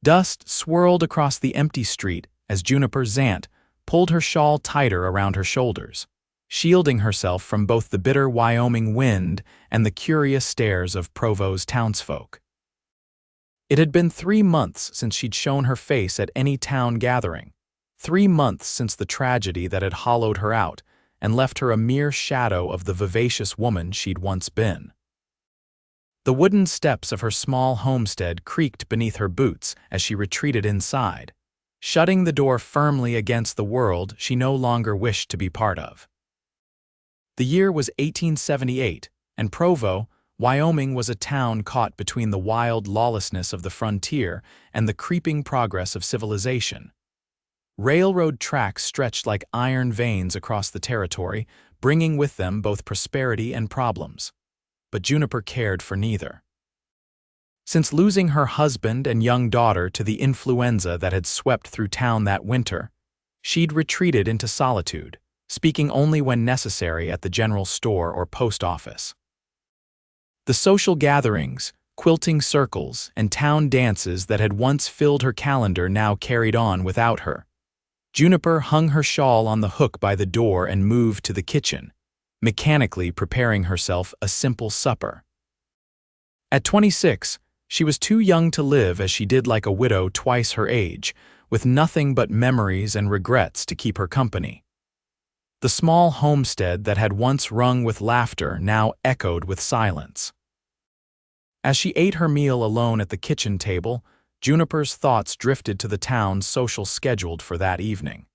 Dust swirled across the empty street as Juniper Zant pulled her shawl tighter around her shoulders, shielding herself from both the bitter Wyoming wind and the curious stares of Provo's townsfolk. It had been 3 months since she'd shown her face at any town gathering, 3 months since the tragedy that had hollowed her out and left her a mere shadow of the vivacious woman she'd once been. The wooden steps of her small homestead creaked beneath her boots as she retreated inside, shutting the door firmly against the world she no longer wished to be part of. The year was 1878, and Provo, Wyoming was a town caught between the wild lawlessness of the frontier and the creeping progress of civilization. Railroad tracks stretched like iron veins across the territory, bringing with them both prosperity and problems. But Juniper cared for neither. Since losing her husband and young daughter to the influenza that had swept through town that winter, she'd retreated into solitude, speaking only when necessary at the general store or post office. The social gatherings, quilting circles, and town dances that had once filled her calendar now carried on without her. Juniper hung her shawl on the hook by the door and moved to the kitchen, mechanically preparing herself a simple supper. At 26, she was too young to live as she did like a widow twice her age, with nothing but memories and regrets to keep her company. The small homestead that had once rung with laughter now echoed with silence. As she ate her meal alone at the kitchen table, Juniper's thoughts drifted to the town's social scheduled for that evening.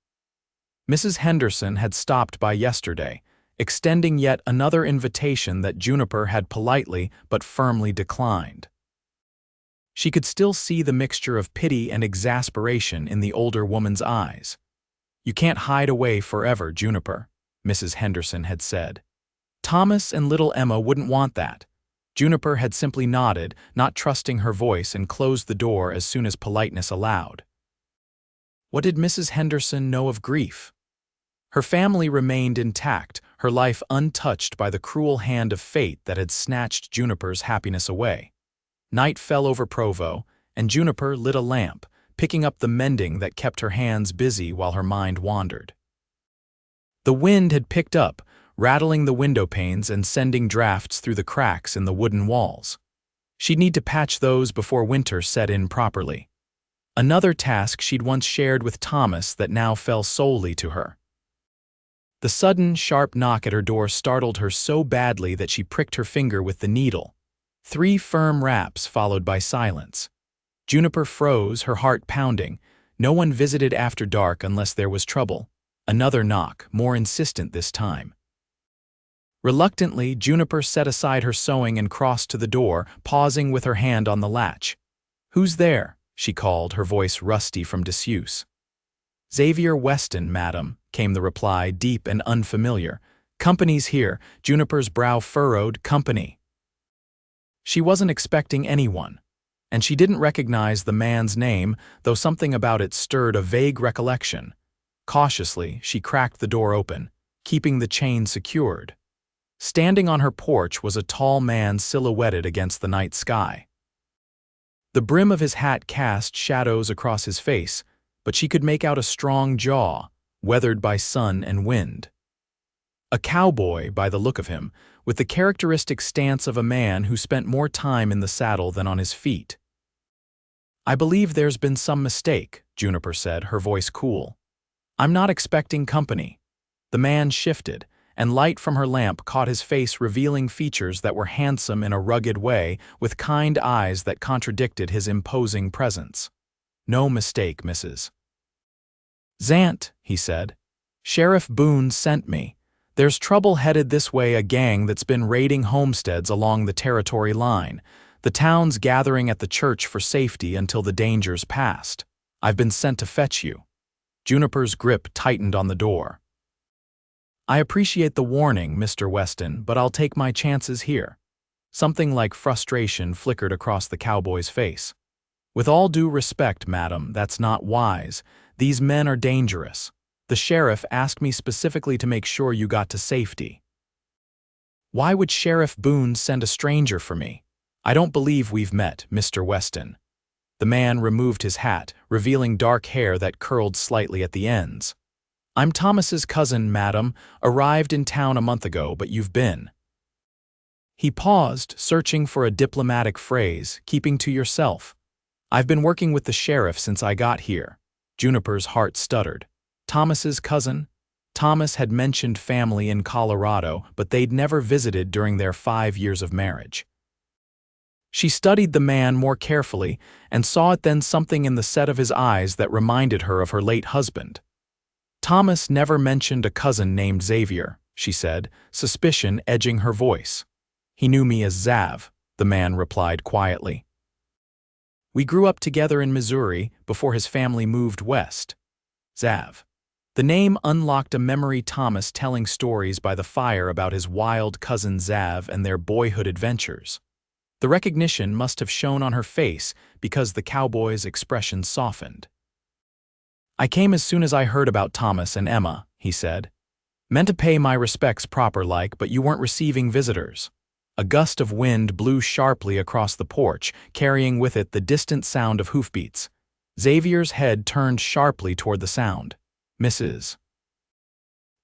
Mrs. Henderson had stopped by yesterday, extending yet another invitation that Juniper had politely but firmly declined. She could still see the mixture of pity and exasperation in the older woman's eyes. "You can't hide away forever, Juniper," Mrs. Henderson had said. Thomas and little Emma wouldn't want that. Juniper had simply nodded, not trusting her voice, and closed the door as soon as politeness allowed. What did Mrs. Henderson know of grief? Her family remained intact, her life untouched by the cruel hand of fate that had snatched Juniper's happiness away. Night fell over Provo, and Juniper lit a lamp, picking up the mending that kept her hands busy while her mind wandered. The wind had picked up, rattling the window panes and sending drafts through the cracks in the wooden walls. She'd need to patch those before winter set in properly. Another task she'd once shared with Thomas that now fell solely to her. The sudden, sharp knock at her door startled her so badly that she pricked her finger with the needle. 3 firm raps followed by silence. Juniper froze, her heart pounding. No one visited after dark unless there was trouble. Another knock, more insistent this time. Reluctantly, Juniper set aside her sewing and crossed to the door, pausing with her hand on the latch. "Who's there?" she called, her voice rusty from disuse. "Xavier Weston, madam," came the reply, deep and unfamiliar. "Company's here." Juniper's brow furrowed. "Company." She wasn't expecting anyone, and she didn't recognize the man's name, though something about it stirred a vague recollection. Cautiously, she cracked the door open, keeping the chain secured. Standing on her porch was a tall man silhouetted against the night sky. The brim of his hat cast shadows across his face, but she could make out a strong jaw, weathered by sun and wind. A cowboy, by the look of him, with the characteristic stance of a man who spent more time in the saddle than on his feet. "I believe there's been some mistake," Juniper said, her voice cool. "I'm not expecting company." The man shifted, and light from her lamp caught his face, revealing features that were handsome in a rugged way, with kind eyes that contradicted his imposing presence. "No mistake, Mrs. Zant," he said. "Sheriff Boone sent me. There's trouble headed this way, a gang that's been raiding homesteads along the territory line. The town's gathering at the church for safety until the danger's passed. I've been sent to fetch you." Juniper's grip tightened on the door. "I appreciate the warning, Mr. Weston, but I'll take my chances here." Something like frustration flickered across the cowboy's face. "With all due respect, madam, that's not wise. These men are dangerous. The sheriff asked me specifically to make sure you got to safety." "Why would Sheriff Boone send a stranger for me? I don't believe we've met, Mr. Weston." The man removed his hat, revealing dark hair that curled slightly at the ends. "I'm Thomas's cousin, madam. Arrived in town a month ago, but you've been." He paused, searching for a diplomatic phrase, keeping to yourself. "I've been working with the sheriff since I got here." Juniper's heart stuttered. Thomas's cousin? Thomas had mentioned family in Colorado, but they'd never visited during their 5 years of marriage. She studied the man more carefully and saw it then something in the set of his eyes that reminded her of her late husband. "Thomas never mentioned a cousin named Xavier," she said, suspicion edging her voice. "He knew me as Xav," the man replied quietly. "We grew up together in Missouri before his family moved west." Xav. The name unlocked a memory, Thomas telling stories by the fire about his wild cousin Xav and their boyhood adventures. The recognition must have shown on her face because the cowboy's expression softened. "I came as soon as I heard about Thomas and Emma," he said. "Meant to pay my respects proper-like, but you weren't receiving visitors." A gust of wind blew sharply across the porch, carrying with it the distant sound of hoofbeats. Xavier's head turned sharply toward the sound. "Mrs.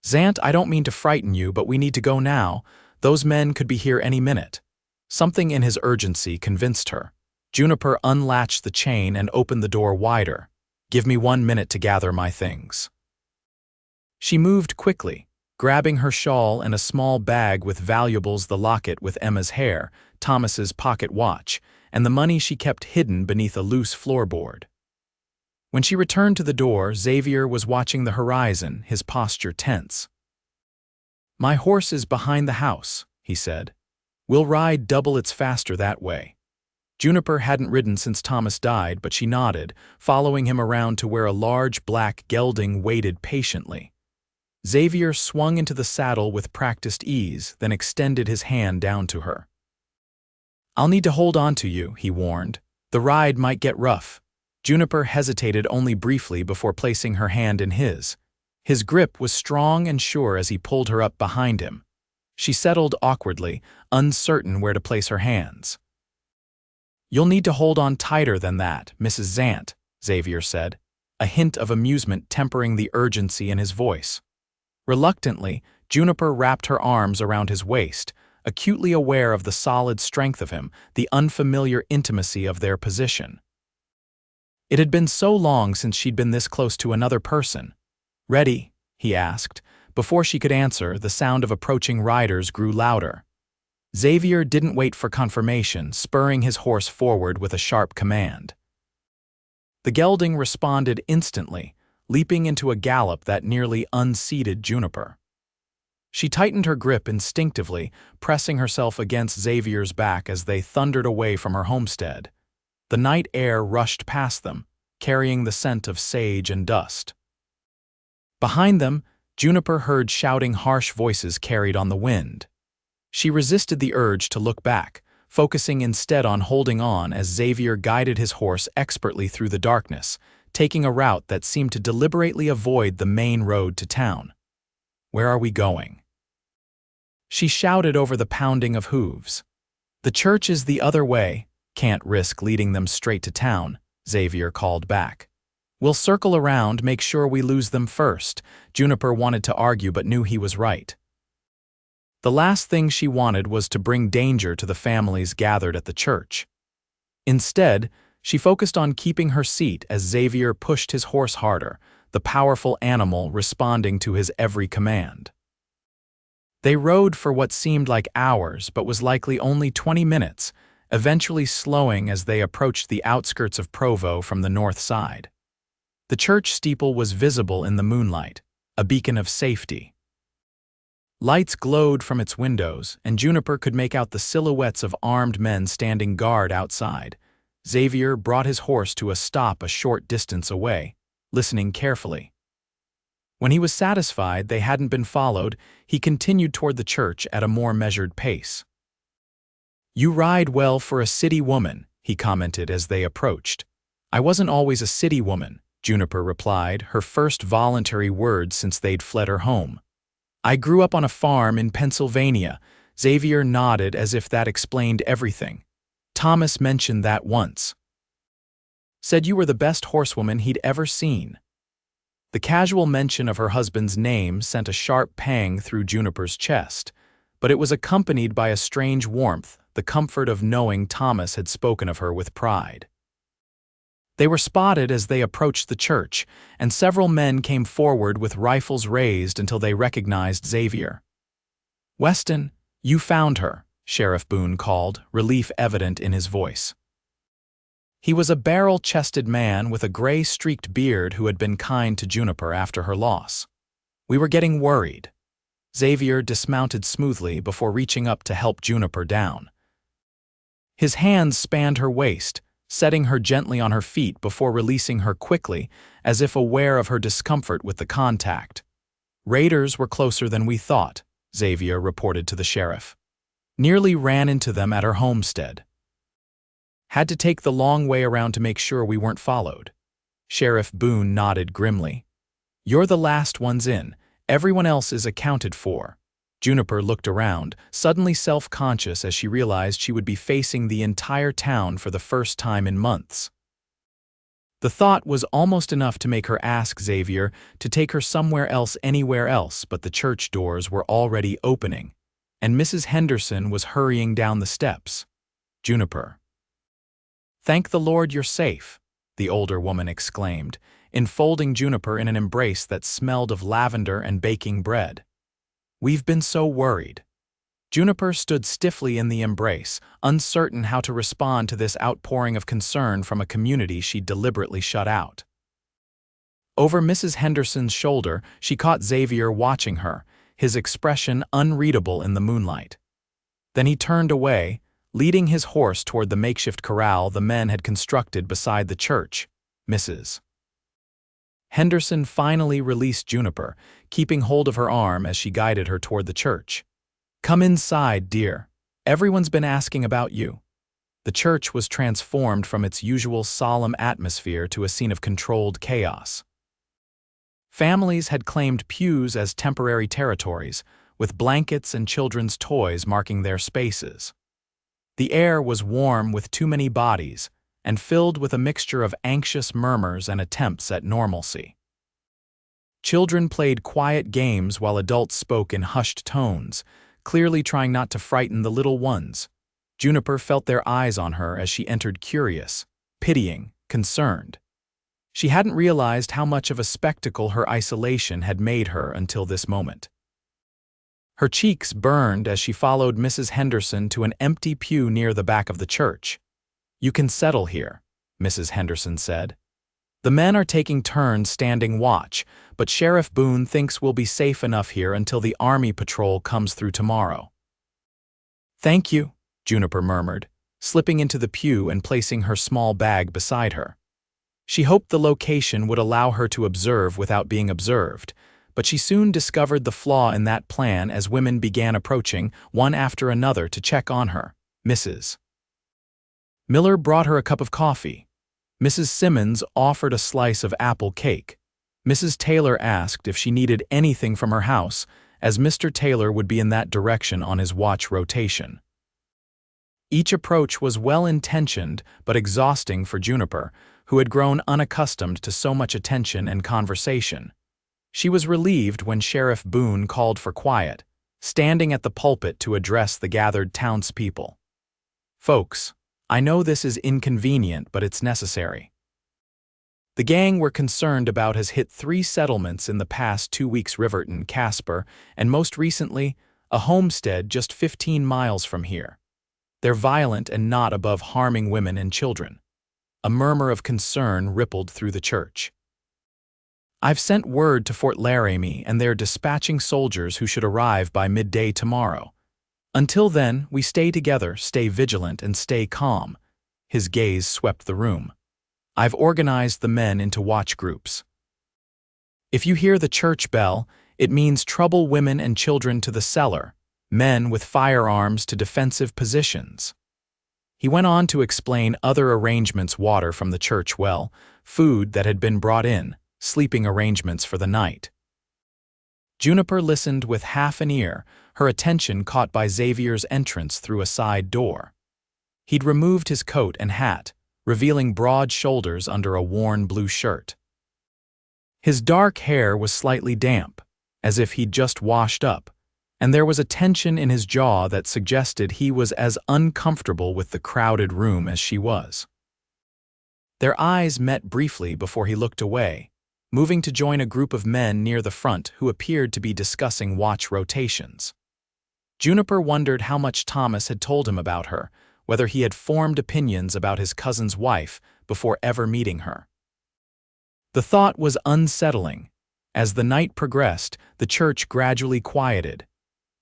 Zant, I don't mean to frighten you, but we need to go now. Those men could be here any minute." Something in his urgency convinced her. Juniper unlatched the chain and opened the door wider. "Give me 1 minute to gather my things." She moved quickly, grabbing her shawl and a small bag with valuables, the locket with Emma's hair, Thomas's pocket watch, and the money she kept hidden beneath a loose floorboard. When she returned to the door, Xavier was watching the horizon, his posture tense. "My horse is behind the house," he said. "We'll ride double, it's faster that way." Juniper hadn't ridden since Thomas died, but she nodded, following him around to where a large black gelding waited patiently. Xavier swung into the saddle with practiced ease, then extended his hand down to her. "I'll need to hold on to you," he warned. "The ride might get rough." Juniper hesitated only briefly before placing her hand in his. His grip was strong and sure as he pulled her up behind him. She settled awkwardly, uncertain where to place her hands. "You'll need to hold on tighter than that, Mrs. Zant," Xavier said, a hint of amusement tempering the urgency in his voice. Reluctantly, Juniper wrapped her arms around his waist, acutely aware of the solid strength of him, the unfamiliar intimacy of their position. It had been so long since she'd been this close to another person. "Ready?" he asked. Before she could answer, the sound of approaching riders grew louder. Xavier didn't wait for confirmation, spurring his horse forward with a sharp command. The gelding responded instantly, leaping into a gallop that nearly unseated Juniper. She tightened her grip instinctively, pressing herself against Xavier's back as they thundered away from her homestead. The night air rushed past them, carrying the scent of sage and dust. Behind them, Juniper heard shouting, harsh voices carried on the wind. She resisted the urge to look back, focusing instead on holding on as Xavier guided his horse expertly through the darkness, taking a route that seemed to deliberately avoid the main road to town. "Where are we going?" she shouted over the pounding of hooves. "The church is the other way. Can't risk leading them straight to town," Xavier called back. "We'll circle around, make sure we lose them first." Juniper wanted to argue but knew he was right. The last thing she wanted was to bring danger to the families gathered at the church. Instead, she focused on keeping her seat as Xavier pushed his horse harder, the powerful animal responding to his every command. They rode for what seemed like hours but was likely only 20 minutes, eventually slowing as they approached the outskirts of Provo from the north side. The church steeple was visible in the moonlight, a beacon of safety. Lights glowed from its windows, and Juniper could make out the silhouettes of armed men standing guard outside. Xavier brought his horse to a stop a short distance away, listening carefully. When he was satisfied they hadn't been followed, he continued toward the church at a more measured pace. "You ride well for a city woman," he commented as they approached. "I wasn't always a city woman," Juniper replied, her first voluntary words since they'd fled her home. "I grew up on a farm in Pennsylvania." Xavier nodded as if that explained everything. "Thomas mentioned that once." Said you were the best horsewoman he'd ever seen. The casual mention of her husband's name sent a sharp pang through Juniper's chest, but it was accompanied by a strange warmth, the comfort of knowing Thomas had spoken of her with pride. They were spotted as they approached the church, and several men came forward with rifles raised until they recognized Xavier. "Weston, you found her," Sheriff Boone called, relief evident in his voice. He was a barrel-chested man with a gray-streaked beard who had been kind to Juniper after her loss. "We were getting worried." Xavier dismounted smoothly before reaching up to help Juniper down. His hands spanned her waist, setting her gently on her feet before releasing her quickly, as if aware of her discomfort with the contact. "Raiders were closer than we thought," Xavier reported to the sheriff. "Nearly ran into them at her homestead. Had to take the long way around to make sure we weren't followed." Sheriff Boone nodded grimly. "You're the last ones in. Everyone else is accounted for." Juniper looked around, suddenly self-conscious as she realized she would be facing the entire town for the first time in months. The thought was almost enough to make her ask Xavier to take her somewhere else, anywhere else, but the church doors were already opening, and Mrs. Henderson was hurrying down the steps. "Juniper." "Thank the Lord you're safe," the older woman exclaimed, enfolding Juniper in an embrace that smelled of lavender and baking bread. "We've been so worried." Juniper stood stiffly in the embrace, uncertain how to respond to this outpouring of concern from a community she'd deliberately shut out. Over Mrs. Henderson's shoulder, she caught Xavier watching her, his expression unreadable in the moonlight. Then he turned away, leading his horse toward the makeshift corral the men had constructed beside the church. Mrs. Henderson finally released Juniper, keeping hold of her arm as she guided her toward the church. "Come inside, dear. Everyone's been asking about you." The church was transformed from its usual solemn atmosphere to a scene of controlled chaos. Families had claimed pews as temporary territories, with blankets and children's toys marking their spaces. The air was warm with too many bodies, and filled with a mixture of anxious murmurs and attempts at normalcy. Children played quiet games while adults spoke in hushed tones, clearly trying not to frighten the little ones. Juniper felt their eyes on her as she entered, curious, pitying, concerned. She hadn't realized how much of a spectacle her isolation had made her until this moment. Her cheeks burned as she followed Mrs. Henderson to an empty pew near the back of the church. "You can settle here," Mrs. Henderson said. "The men are taking turns standing watch, but Sheriff Boone thinks we'll be safe enough here until the Army patrol comes through tomorrow." "Thank you," Juniper murmured, slipping into the pew and placing her small bag beside her. She hoped the location would allow her to observe without being observed, but she soon discovered the flaw in that plan as women began approaching, one after another, to check on her. Mrs. Miller brought her a cup of coffee. Mrs. Simmons offered a slice of apple cake. Mrs. Taylor asked if she needed anything from her house, as Mr. Taylor would be in that direction on his watch rotation. Each approach was well-intentioned but exhausting for Juniper, who had grown unaccustomed to so much attention and conversation. She was relieved when Sheriff Boone called for quiet, standing at the pulpit to address the gathered townspeople. "Folks, I know this is inconvenient, but it's necessary. The gang we're concerned about has hit 3 settlements in the past 2 weeks: Riverton, Casper, and most recently, a homestead just 15 miles from here. They're violent and not above harming women and children." A murmur of concern rippled through the church. "I've sent word to Fort Laramie, and they're dispatching soldiers who should arrive by midday tomorrow. Until then, we stay together, stay vigilant, and stay calm." His gaze swept the room. "I've organized the men into watch groups. If you hear the church bell, it means trouble: women and children to the cellar, men with firearms to defensive positions." He went on to explain other arrangements: water from the church well, food that had been brought in, sleeping arrangements for the night. Juniper listened with half an ear, her attention caught by Xavier's entrance through a side door. He'd removed his coat and hat, revealing broad shoulders under a worn blue shirt. His dark hair was slightly damp, as if he'd just washed up, and there was a tension in his jaw that suggested he was as uncomfortable with the crowded room as she was. Their eyes met briefly before he looked away, moving to join a group of men near the front who appeared to be discussing watch rotations. Juniper wondered how much Thomas had told him about her, whether he had formed opinions about his cousin's wife before ever meeting her. The thought was unsettling. As the night progressed, the church gradually quieted.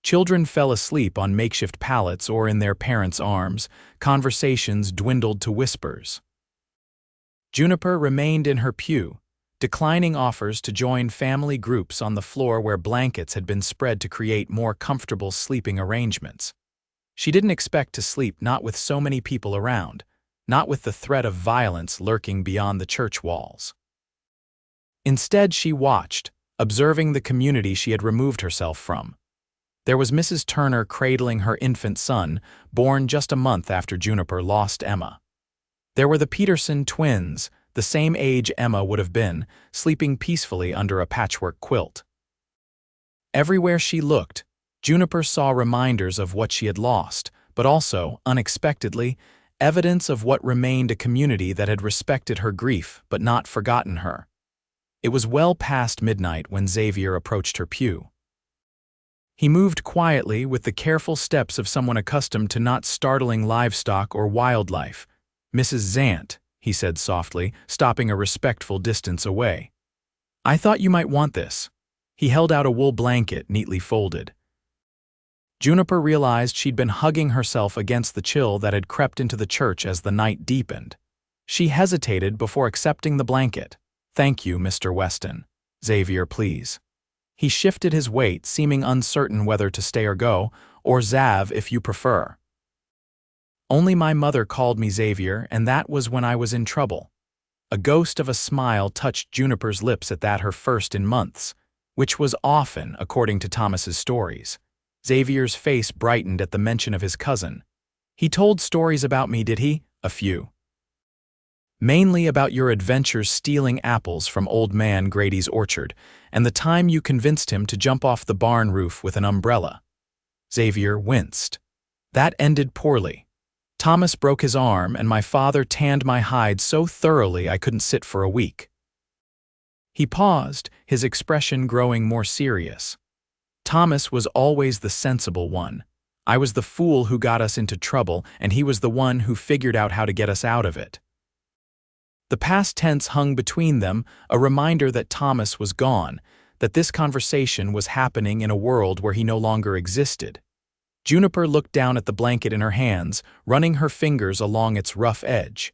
Children fell asleep on makeshift pallets or in their parents' arms. Conversations dwindled to whispers. Juniper remained in her pew, declining offers to join family groups on the floor where blankets had been spread to create more comfortable sleeping arrangements. She didn't expect to sleep not with so many people around, not with the threat of violence lurking beyond the church walls. Instead, she watched, observing the community she had removed herself from. There was Mrs. Turner cradling her infant son, born just a month after Juniper lost Emma. There were the Peterson twins, the same age Emma would have been, sleeping peacefully under a patchwork quilt. Everywhere she looked, Juniper saw reminders of what she had lost, but also, unexpectedly, evidence of what remained a community that had respected her grief but not forgotten her. It was well past midnight when Xavier approached her pew. He moved quietly with the careful steps of someone accustomed to not startling livestock or wildlife. "Mrs. Zant," he said softly, stopping a respectful distance away. "I thought you might want this." He held out a wool blanket neatly folded. Juniper realized she'd been hugging herself against the chill that had crept into the church as the night deepened. She hesitated before accepting the blanket. "Thank you, Mr. Weston. Xavier, please." He shifted his weight, seeming uncertain whether to stay or go, "Or Xav if you prefer." "Only my mother called me Xavier, and that was when I was in trouble." A ghost of a smile touched Juniper's lips at that, her first in months, which was often, according to Thomas's stories. Xavier's face brightened at the mention of his cousin. "He told stories about me, did he?" "A few. Mainly about your adventures stealing apples from Old Man Grady's orchard, and the time you convinced him to jump off the barn roof with an umbrella." Xavier winced. "That ended poorly. Thomas broke his arm, and my father tanned my hide so thoroughly I couldn't sit for a week." He paused, his expression growing more serious. "Thomas was always the sensible one. I was the fool who got us into trouble, and he was the one who figured out how to get us out of it." The past tense hung between them, a reminder that Thomas was gone, that this conversation was happening in a world where he no longer existed. Juniper looked down at the blanket in her hands, running her fingers along its rough edge.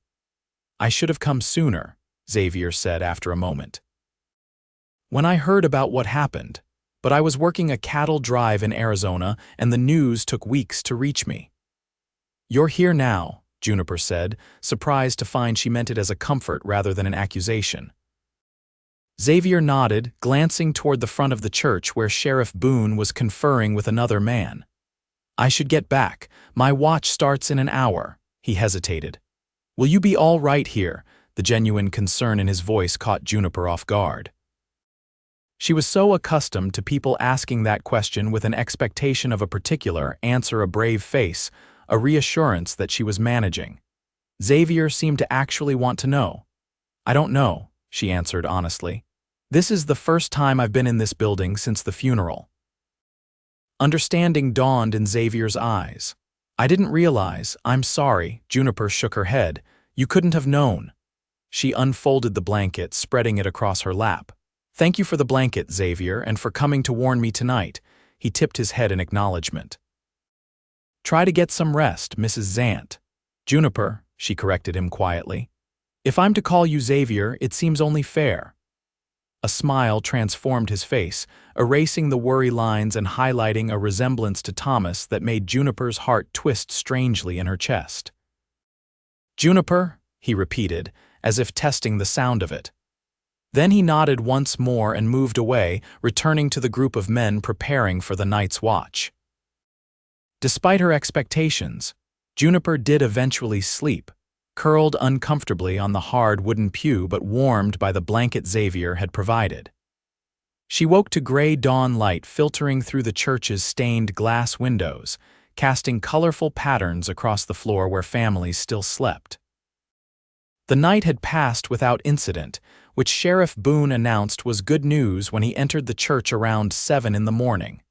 "I should have come sooner," Xavier said after a moment. "When I heard about what happened, but I was working a cattle drive in Arizona, and the news took weeks to reach me." "You're here now," Juniper said, surprised to find she meant it as a comfort rather than an accusation. Xavier nodded, glancing toward the front of the church where Sheriff Boone was conferring with another man. "I should get back. My watch starts in an hour." He hesitated. "Will you be all right here?" The genuine concern in his voice caught Juniper off guard. She was so accustomed to people asking that question with an expectation of a particular answer, a brave face, a reassurance that she was managing. Xavier seemed to actually want to know. "I don't know," she answered honestly. "This is the first time I've been in this building since the funeral." Understanding dawned in Xavier's eyes. "I didn't realize. I'm sorry." Juniper shook her head. "You couldn't have known." She unfolded the blanket, spreading it across her lap. "Thank you for the blanket, Xavier, and for coming to warn me tonight." He tipped his head in acknowledgement. "Try to get some rest, Mrs. Zant." "Juniper," she corrected him quietly. "If I'm to call you Xavier, it seems only fair." A smile transformed his face, erasing the worry lines and highlighting a resemblance to Thomas that made Juniper's heart twist strangely in her chest. "Juniper," he repeated, as if testing the sound of it. Then he nodded once more and moved away, returning to the group of men preparing for the night's watch. Despite her expectations, Juniper did eventually sleep, curled uncomfortably on the hard wooden pew but warmed by the blanket Xavier had provided. She woke to gray dawn light filtering through the church's stained glass windows, casting colorful patterns across the floor where families still slept. The night had passed without incident, which Sheriff Boone announced was good news when he entered the church around 7 in the morning.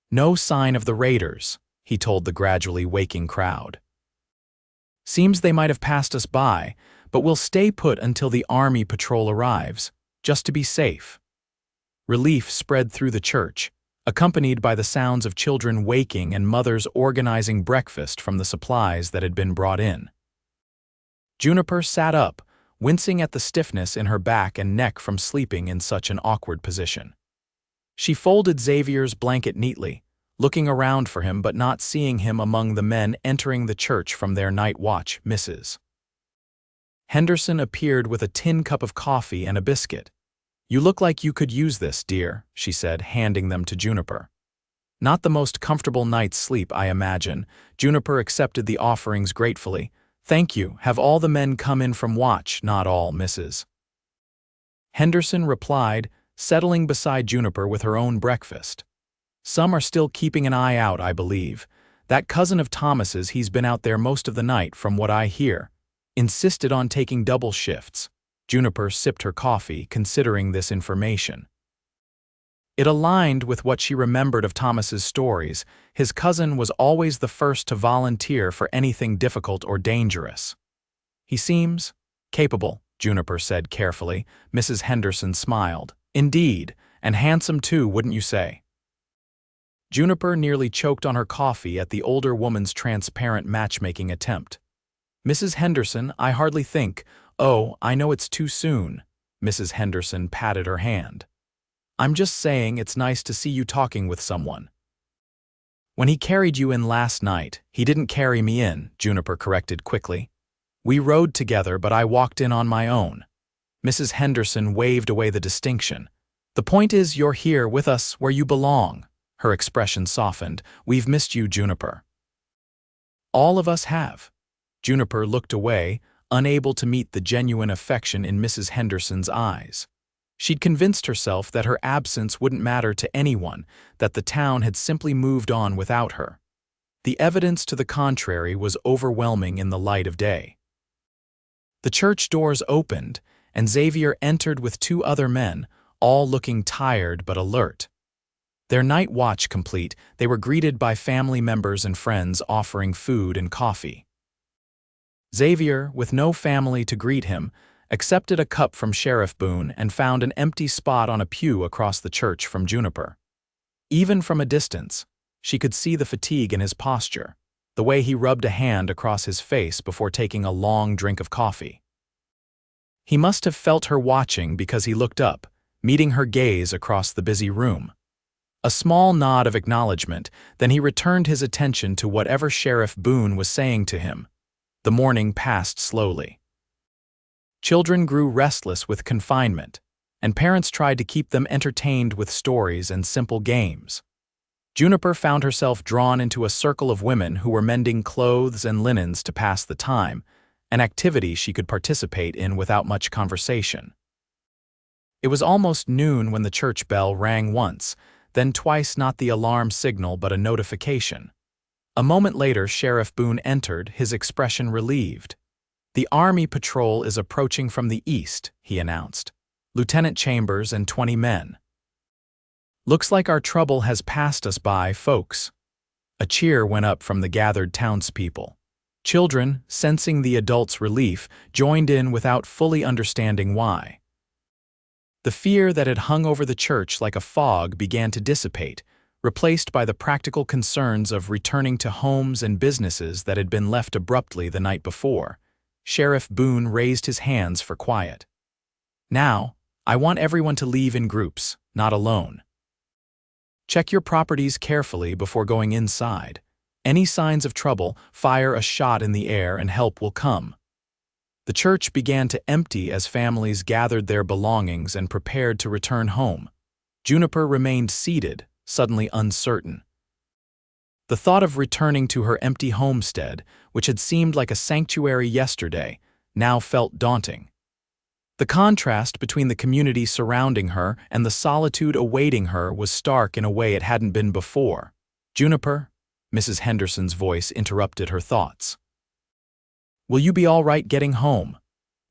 "No sign of the raiders," he told the gradually waking crowd. "Seems they might have passed us by, but we'll stay put until the army patrol arrives, just to be safe." Relief spread through the church, accompanied by the sounds of children waking and mothers organizing breakfast from the supplies that had been brought in. Juniper sat up, wincing at the stiffness in her back and neck from sleeping in such an awkward position. She folded Xavier's blanket neatly, looking around for him but not seeing him among the men entering the church from their night watch. Mrs. Henderson appeared with a tin cup of coffee and a biscuit. "You look like you could use this, dear," she said, handing them to Juniper. "Not the most comfortable night's sleep, I imagine." Juniper accepted the offerings gratefully. "Thank you. Have all the men come in from watch?" "Not all, Mrs. Henderson replied, settling beside Juniper with her own breakfast. "Some are still keeping an eye out, I believe. That cousin of Thomas's, he's been out there most of the night, from what I hear. Insisted on taking double shifts." Juniper sipped her coffee, considering this information. It aligned with what she remembered of Thomas's stories. His cousin was always the first to volunteer for anything difficult or dangerous. "He seems capable," Juniper said carefully. Mrs. Henderson smiled. "Indeed, and handsome too, wouldn't you say?" Juniper nearly choked on her coffee at the older woman's transparent matchmaking attempt. "Mrs. Henderson, I hardly think—" "Oh, I know it's too soon." Mrs. Henderson patted her hand. "I'm just saying it's nice to see you talking with someone." "When he carried you in last night, he didn't carry me in," Juniper corrected quickly. "We rode together, but I walked in on my own." Mrs. Henderson waved away the distinction. "The point is you're here with us where you belong." Her expression softened. "We've missed you, Juniper." "All of us have." Juniper looked away, unable to meet the genuine affection in Mrs. Henderson's eyes. She'd convinced herself that her absence wouldn't matter to anyone, that the town had simply moved on without her. The evidence to the contrary was overwhelming in the light of day. The church doors opened, and Xavier entered with 2 other men, all looking tired but alert. Their night watch complete, they were greeted by family members and friends offering food and coffee. Xavier, with no family to greet him, accepted a cup from Sheriff Boone and found an empty spot on a pew across the church from Juniper. Even from a distance, she could see the fatigue in his posture, the way he rubbed a hand across his face before taking a long drink of coffee. He must have felt her watching because he looked up, meeting her gaze across the busy room. A small nod of acknowledgement, then he returned his attention to whatever Sheriff Boone was saying to him. The morning passed slowly. Children grew restless with confinement, and parents tried to keep them entertained with stories and simple games. Juniper found herself drawn into a circle of women who were mending clothes and linens to pass the time, an activity she could participate in without much conversation. It was almost noon when the church bell rang once, then twice, not the alarm signal but a notification. A moment later, Sheriff Boone entered, his expression relieved. "The Army patrol is approaching from the east," he announced. "Lieutenant Chambers and 20 men. Looks like our trouble has passed us by, folks." A cheer went up from the gathered townspeople. Children, sensing the adults' relief, joined in without fully understanding why. The fear that had hung over the church like a fog began to dissipate, replaced by the practical concerns of returning to homes and businesses that had been left abruptly the night before. Sheriff Boone raised his hands for quiet. "Now, I want everyone to leave in groups, not alone. Check your properties carefully before going inside. Any signs of trouble, fire a shot in the air and help will come." The church began to empty as families gathered their belongings and prepared to return home. Juniper remained seated, suddenly uncertain. The thought of returning to her empty homestead, which had seemed like a sanctuary yesterday, now felt daunting. The contrast between the community surrounding her and the solitude awaiting her was stark in a way it hadn't been before. "Juniper," Mrs. Henderson's voice interrupted her thoughts. "Will you be all right getting home?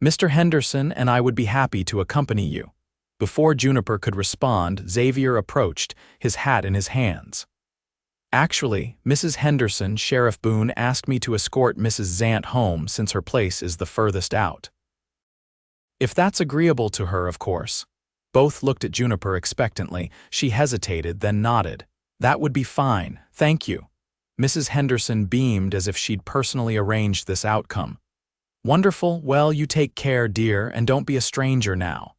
Mr. Henderson and I would be happy to accompany you." Before Juniper could respond, Xavier approached, his hat in his hands. "Actually, Mrs. Henderson, Sheriff Boone asked me to escort Mrs. Zant home since her place is the furthest out." "If that's agreeable to her, of course." Both looked at Juniper expectantly. She hesitated, then nodded. "That would be fine, thank you." Mrs. Henderson beamed as if she'd personally arranged this outcome. "Wonderful, well, you take care, dear, and don't be a stranger now."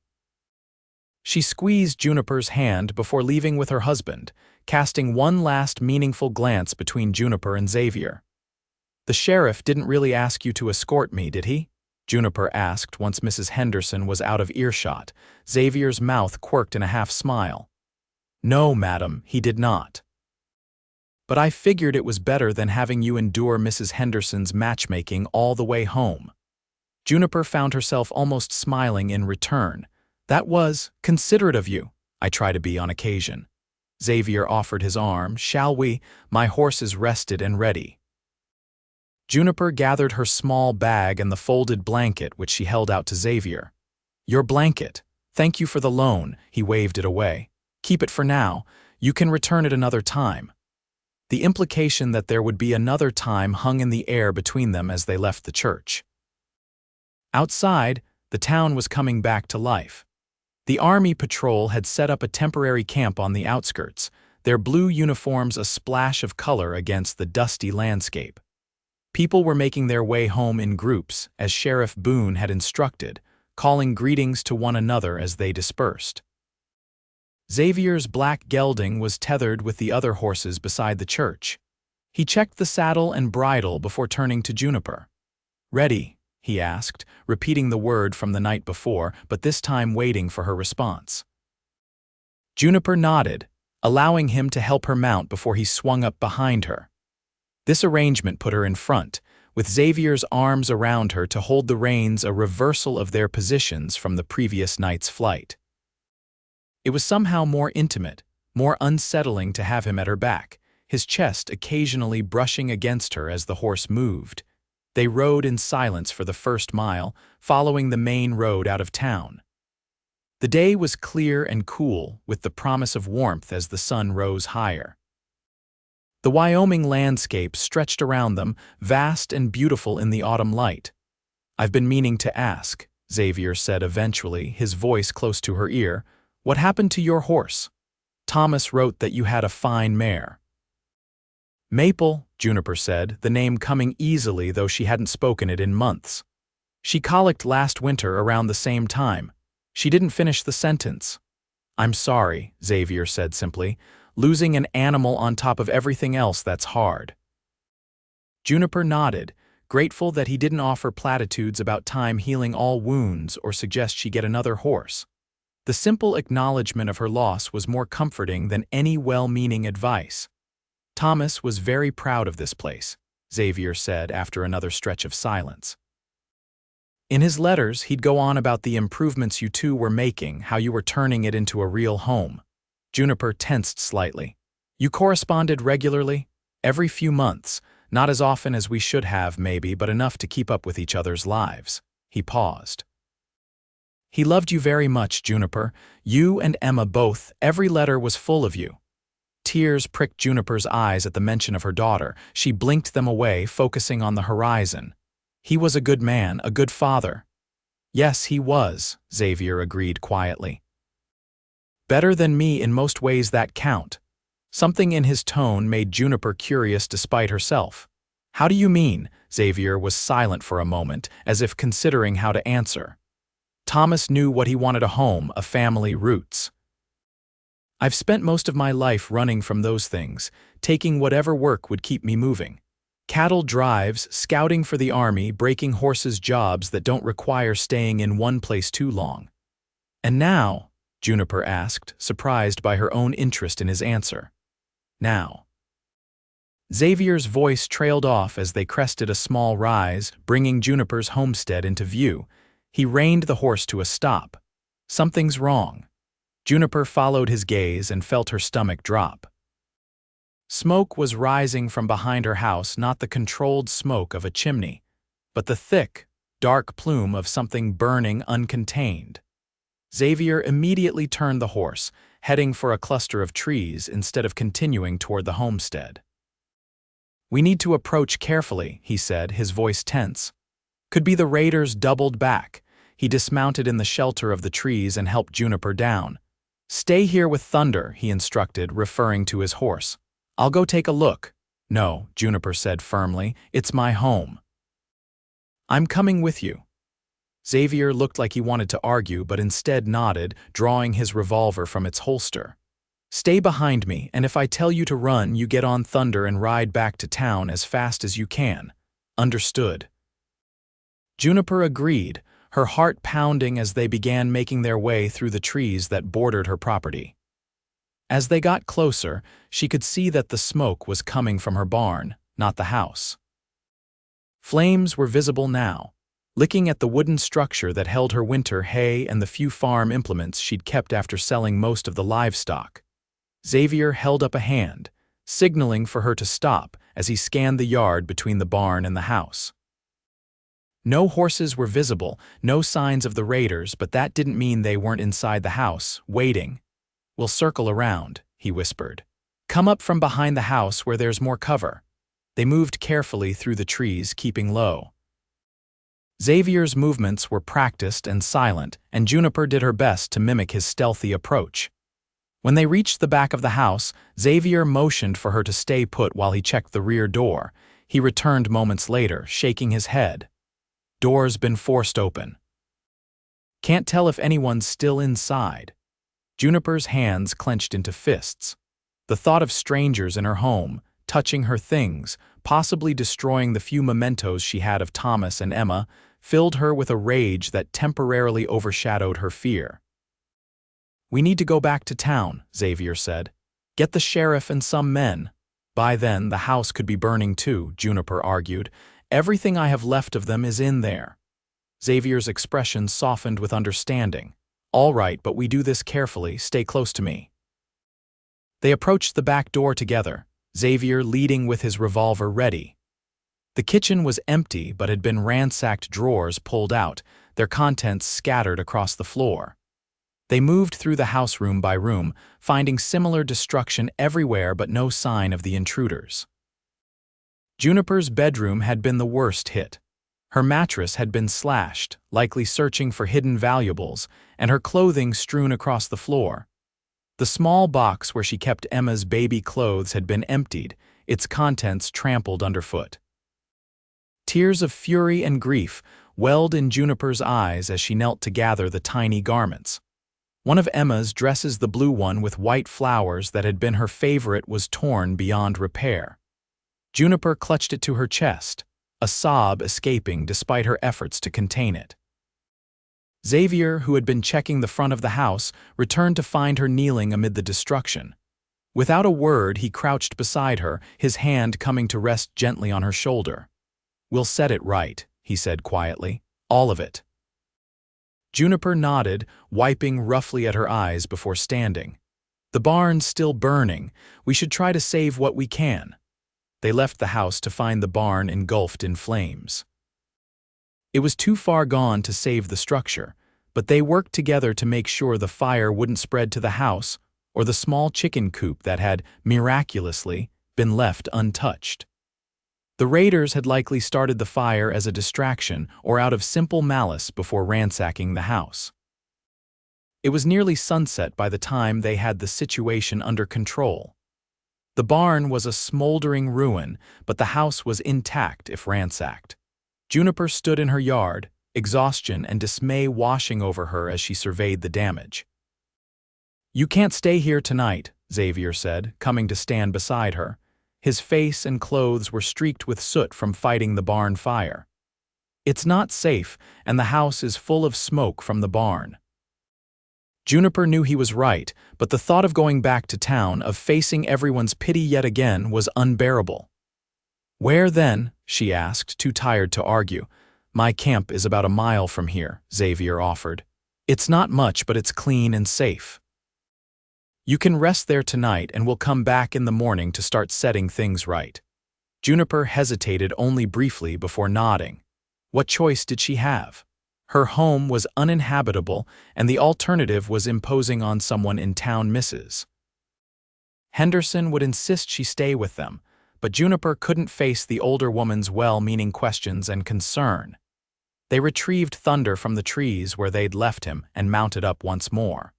She squeezed Juniper's hand before leaving with her husband, casting one last meaningful glance between Juniper and Xavier. "The sheriff didn't really ask you to escort me, did he?" Juniper asked once Mrs. Henderson was out of earshot. Xavier's mouth quirked in a half-smile. "No, madam, he did not. But I figured it was better than having you endure Mrs. Henderson's matchmaking all the way home." Juniper found herself almost smiling in return. "That was considerate of you. I try to be on occasion." Xavier offered his arm. "Shall we? My horse is rested and ready." Juniper gathered her small bag and the folded blanket which she held out to Xavier. "Your blanket. Thank you for the loan," he waved it away. "Keep it for now. You can return it another time." The implication that there would be another time hung in the air between them as they left the church. Outside, the town was coming back to life. The Army patrol had set up a temporary camp on the outskirts, their blue uniforms a splash of color against the dusty landscape. People were making their way home in groups, as Sheriff Boone had instructed, calling greetings to one another as they dispersed. Xavier's black gelding was tethered with the other horses beside the church. He checked the saddle and bridle before turning to Juniper. "Ready?" he asked, repeating the word from the night before, but this time waiting for her response. Juniper nodded, allowing him to help her mount before he swung up behind her. This arrangement put her in front, with Xavier's arms around her to hold the reins, a reversal of their positions from the previous night's flight. It was somehow more intimate, more unsettling to have him at her back, his chest occasionally brushing against her as the horse moved. They rode in silence for the first mile, following the main road out of town. The day was clear and cool, with the promise of warmth as the sun rose higher. The Wyoming landscape stretched around them, vast and beautiful in the autumn light. "I've been meaning to ask," Xavier said eventually, his voice close to her ear. "What happened to your horse? Thomas wrote that you had a fine mare." "Maple," Juniper said, the name coming easily though she hadn't spoken it in months. "She colicked last winter around the same time." She didn't finish the sentence. "I'm sorry," Xavier said simply. "Losing an animal on top of everything else, that's hard." Juniper nodded, grateful that he didn't offer platitudes about time healing all wounds or suggest she get another horse. The simple acknowledgement of her loss was more comforting than any well-meaning advice. "Thomas was very proud of this place," Xavier said after another stretch of silence. "In his letters, he'd go on about the improvements you two were making, how you were turning it into a real home." Juniper tensed slightly. "You corresponded regularly?" "Every few months. Not as often as we should have, maybe, but enough to keep up with each other's lives." He paused. "He loved you very much, Juniper. You and Emma both. Every letter was full of you." Tears pricked Juniper's eyes at the mention of her daughter. She blinked them away, focusing on the horizon. "He was a good man, a good father." "Yes, he was," Xavier agreed quietly. "Better than me in most ways that count." Something in his tone made Juniper curious despite herself. "How do you mean?" Xavier was silent for a moment, as if considering how to answer. "Thomas knew what he wanted: a home, a family, roots. I've spent most of my life running from those things, taking whatever work would keep me moving. Cattle drives, scouting for the army, breaking horses' jobs that don't require staying in one place too long." "And now?" Juniper asked, surprised by her own interest in his answer. "Now." Xavier's voice trailed off as they crested a small rise, bringing Juniper's homestead into view. He reined the horse to a stop. "Something's wrong." Juniper followed his gaze and felt her stomach drop. Smoke was rising from behind her house, not the controlled smoke of a chimney, but the thick, dark plume of something burning uncontained. Xavier immediately turned the horse, heading for a cluster of trees instead of continuing toward the homestead. "We need to approach carefully," he said, his voice tense. Could be the raiders doubled back. He dismounted in the shelter of the trees and helped Juniper down. "Stay here with Thunder," he instructed, referring to his horse. "I'll go take a look." "No," Juniper said firmly, "it's my home." "I'm coming with you." Xavier looked like he wanted to argue, but instead nodded, drawing his revolver from its holster. "Stay behind me, and if I tell you to run, you get on Thunder and ride back to town as fast as you can." "Understood." Juniper agreed, her heart pounding as they began making their way through the trees that bordered her property. As they got closer, she could see that the smoke was coming from her barn, not the house. Flames were visible now, licking at the wooden structure that held her winter hay and the few farm implements she'd kept after selling most of the livestock. Xavier held up a hand, signaling for her to stop as he scanned the yard between the barn and the house. No horses were visible, no signs of the raiders, but that didn't mean they weren't inside the house, waiting. "We'll circle around," he whispered. "Come up from behind the house where there's more cover." They moved carefully through the trees, keeping low. Xavier's movements were practiced and silent, and Juniper did her best to mimic his stealthy approach. When they reached the back of the house, Xavier motioned for her to stay put while he checked the rear door. He returned moments later, shaking his head. "Door's been forced open. Can't tell if anyone's still inside." Juniper's hands clenched into fists. The thought of strangers in her home, touching her things, possibly destroying the few mementos she had of Thomas and Emma, filled her with a rage that temporarily overshadowed her fear. "We need to go back to town," Xavier said. "Get the sheriff and some men." "By then, the house could be burning too," Juniper argued. "Everything I have left of them is in there." Xavier's expression softened with understanding. "All right, but we do this carefully. Stay close to me." They approached the back door together, Xavier leading with his revolver ready. The kitchen was empty but had been ransacked, drawers pulled out, their contents scattered across the floor. They moved through the house room by room, finding similar destruction everywhere but no sign of the intruders. Juniper's bedroom had been the worst hit. Her mattress had been slashed, likely searching for hidden valuables, and her clothing strewn across the floor. The small box where she kept Emma's baby clothes had been emptied, its contents trampled underfoot. Tears of fury and grief welled in Juniper's eyes as she knelt to gather the tiny garments. One of Emma's dresses, the blue one with white flowers that had been her favorite, was torn beyond repair. Juniper clutched it to her chest, a sob escaping despite her efforts to contain it. Xavier, who had been checking the front of the house, returned to find her kneeling amid the destruction. Without a word, he crouched beside her, his hand coming to rest gently on her shoulder. "We'll set it right," he said quietly. "All of it." Juniper nodded, wiping roughly at her eyes before standing. "The barn's still burning. We should try to save what we can." They left the house to find the barn engulfed in flames. It was too far gone to save the structure, but they worked together to make sure the fire wouldn't spread to the house or the small chicken coop that had, miraculously, been left untouched. The raiders had likely started the fire as a distraction or out of simple malice before ransacking the house. It was nearly sunset by the time they had the situation under control. The barn was a smoldering ruin, but the house was intact if ransacked. Juniper stood in her yard, exhaustion and dismay washing over her as she surveyed the damage. "You can't stay here tonight," Xavier said, coming to stand beside her. His face and clothes were streaked with soot from fighting the barn fire. "It's not safe, and the house is full of smoke from the barn." Juniper knew he was right, but the thought of going back to town, of facing everyone's pity yet again, was unbearable. "Where then?" she asked, too tired to argue. "My camp is about a mile from here," Xavier offered. "It's not much, but it's clean and safe. You can rest there tonight and we'll come back in the morning to start setting things right." Juniper hesitated only briefly before nodding. What choice did she have? Her home was uninhabitable, and the alternative was imposing on someone in town. Mrs. Henderson would insist she stay with them, but Juniper couldn't face the older woman's well-meaning questions and concern. They retrieved Thunder from the trees where they'd left him and mounted up once more.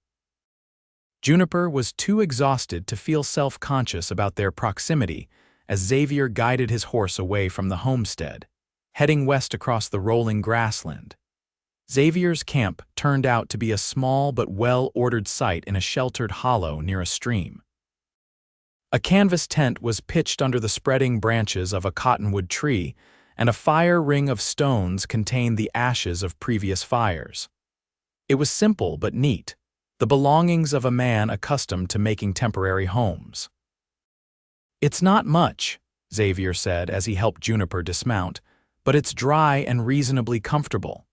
Juniper was too exhausted to feel self-conscious about their proximity as Xavier guided his horse away from the homestead, heading west across the rolling grassland. Xavier's camp turned out to be a small but well-ordered site in a sheltered hollow near a stream. A canvas tent was pitched under the spreading branches of a cottonwood tree, and a fire ring of stones contained the ashes of previous fires. It was simple but neat, the belongings of a man accustomed to making temporary homes. "It's not much," Xavier said as he helped Juniper dismount, "but it's dry and reasonably comfortable."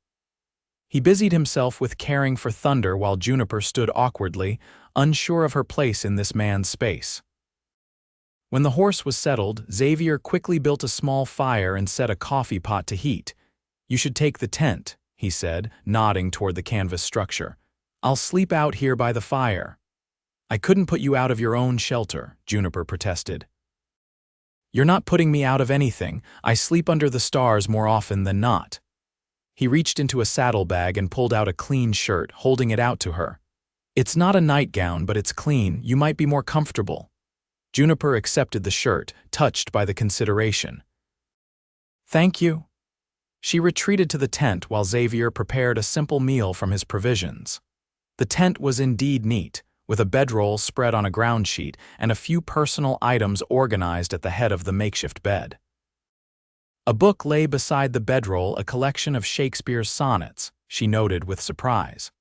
He busied himself with caring for Thunder while Juniper stood awkwardly, unsure of her place in this man's space. When the horse was settled, Xavier quickly built a small fire and set a coffee pot to heat. "You should take the tent," he said, nodding toward the canvas structure. "I'll sleep out here by the fire." "I couldn't put you out of your own shelter," Juniper protested. "You're not putting me out of anything. I sleep under the stars more often than not." He reached into a saddlebag and pulled out a clean shirt, holding it out to her. "It's not a nightgown, but it's clean. You might be more comfortable." Juniper accepted the shirt, touched by the consideration. "Thank you." She retreated to the tent while Xavier prepared a simple meal from his provisions. The tent was indeed neat, with a bedroll spread on a ground sheet and a few personal items organized at the head of the makeshift bed. A book lay beside the bedroll, a collection of Shakespeare's sonnets, she noted with surprise.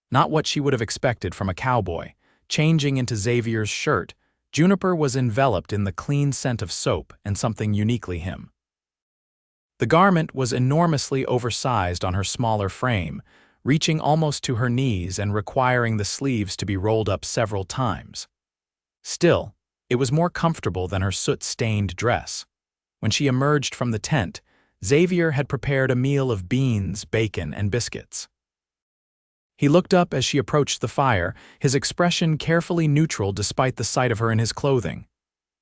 Not what she would have expected from a cowboy. Changing into Xavier's shirt, Juniper was enveloped in the clean scent of soap and something uniquely him. The garment was enormously oversized on her smaller frame, reaching almost to her knees and requiring the sleeves to be rolled up several times. Still, it was more comfortable than her soot-stained dress. When she emerged from the tent, Xavier had prepared a meal of beans, bacon, and biscuits. He looked up as she approached the fire, his expression carefully neutral despite the sight of her in his clothing.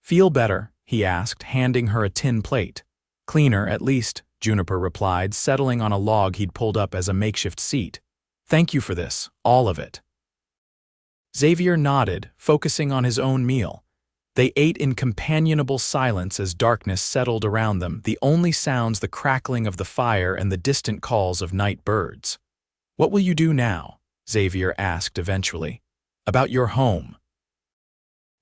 "Feel better?" he asked, handing her a tin plate. "Cleaner, at least," Juniper replied, settling on a log he'd pulled up as a makeshift seat. "Thank you for this, all of it." Xavier nodded, focusing on his own meal. They ate in companionable silence as darkness settled around them, the only sounds the crackling of the fire and the distant calls of night birds. "What will you do now?" Xavier asked eventually. "About your home."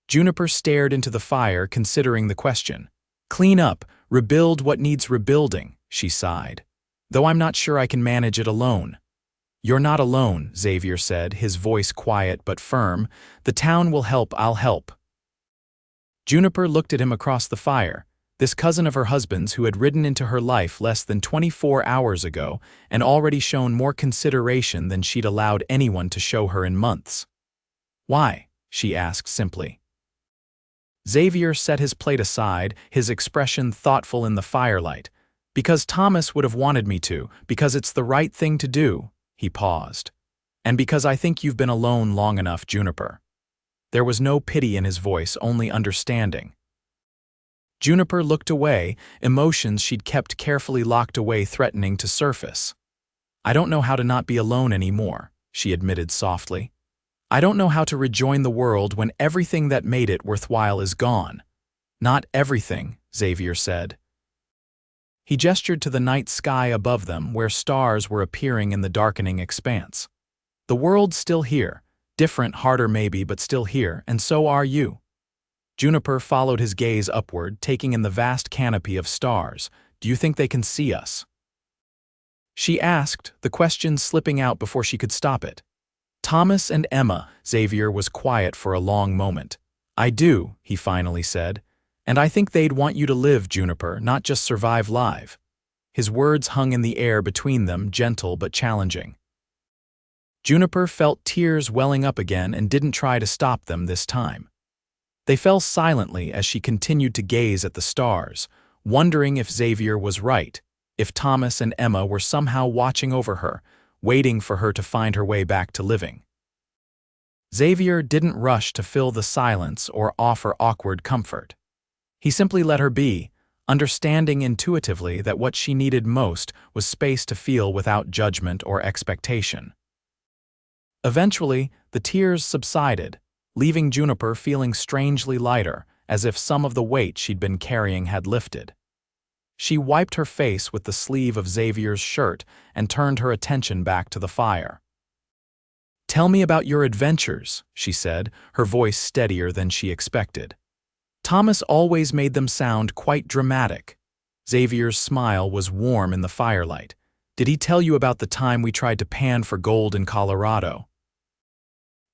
Juniper stared into the fire, considering the question. "Clean up, rebuild what needs rebuilding," she sighed. "Though I'm not sure I can manage it alone." "You're not alone," Xavier said, his voice quiet but firm. "The town will help, I'll help." Juniper looked at him across the fire, this cousin of her husband's who had ridden into her life less than 24 hours ago and already shown more consideration than she'd allowed anyone to show her in months. "Why?" she asked simply. Xavier set his plate aside, his expression thoughtful in the firelight. "Because Thomas would have wanted me to, because it's the right thing to do," he paused. "And because I think you've been alone long enough, Juniper." There was no pity in his voice, only understanding. Juniper looked away, emotions she'd kept carefully locked away threatening to surface. "I don't know how to not be alone anymore," she admitted softly. "I don't know how to rejoin the world when everything that made it worthwhile is gone." "Not everything," Xavier said. He gestured to the night sky above them where stars were appearing in the darkening expanse. "The world's still here. Different, harder maybe, but still here, and so are you." Juniper followed his gaze upward, taking in the vast canopy of stars. "Do you think they can see us?" She asked, the question slipping out before she could stop it. "Thomas and Emma." Xavier was quiet for a long moment. "I do," he finally said. And I think they'd want you to live, Juniper, not just survive live. His words hung in the air between them, gentle but challenging. Juniper felt tears welling up again and didn't try to stop them this time. They fell silently as she continued to gaze at the stars, wondering if Xavier was right, if Thomas and Emma were somehow watching over her, waiting for her to find her way back to living. Xavier didn't rush to fill the silence or offer awkward comfort. He simply let her be, understanding intuitively that what she needed most was space to feel without judgment or expectation. Eventually, the tears subsided, leaving Juniper feeling strangely lighter, as if some of the weight she'd been carrying had lifted. She wiped her face with the sleeve of Xavier's shirt and turned her attention back to the fire. "Tell me about your adventures," she said, her voice steadier than she expected. Thomas always made them sound quite dramatic. Xavier's smile was warm in the firelight. "Did he tell you about the time we tried to pan for gold in Colorado?"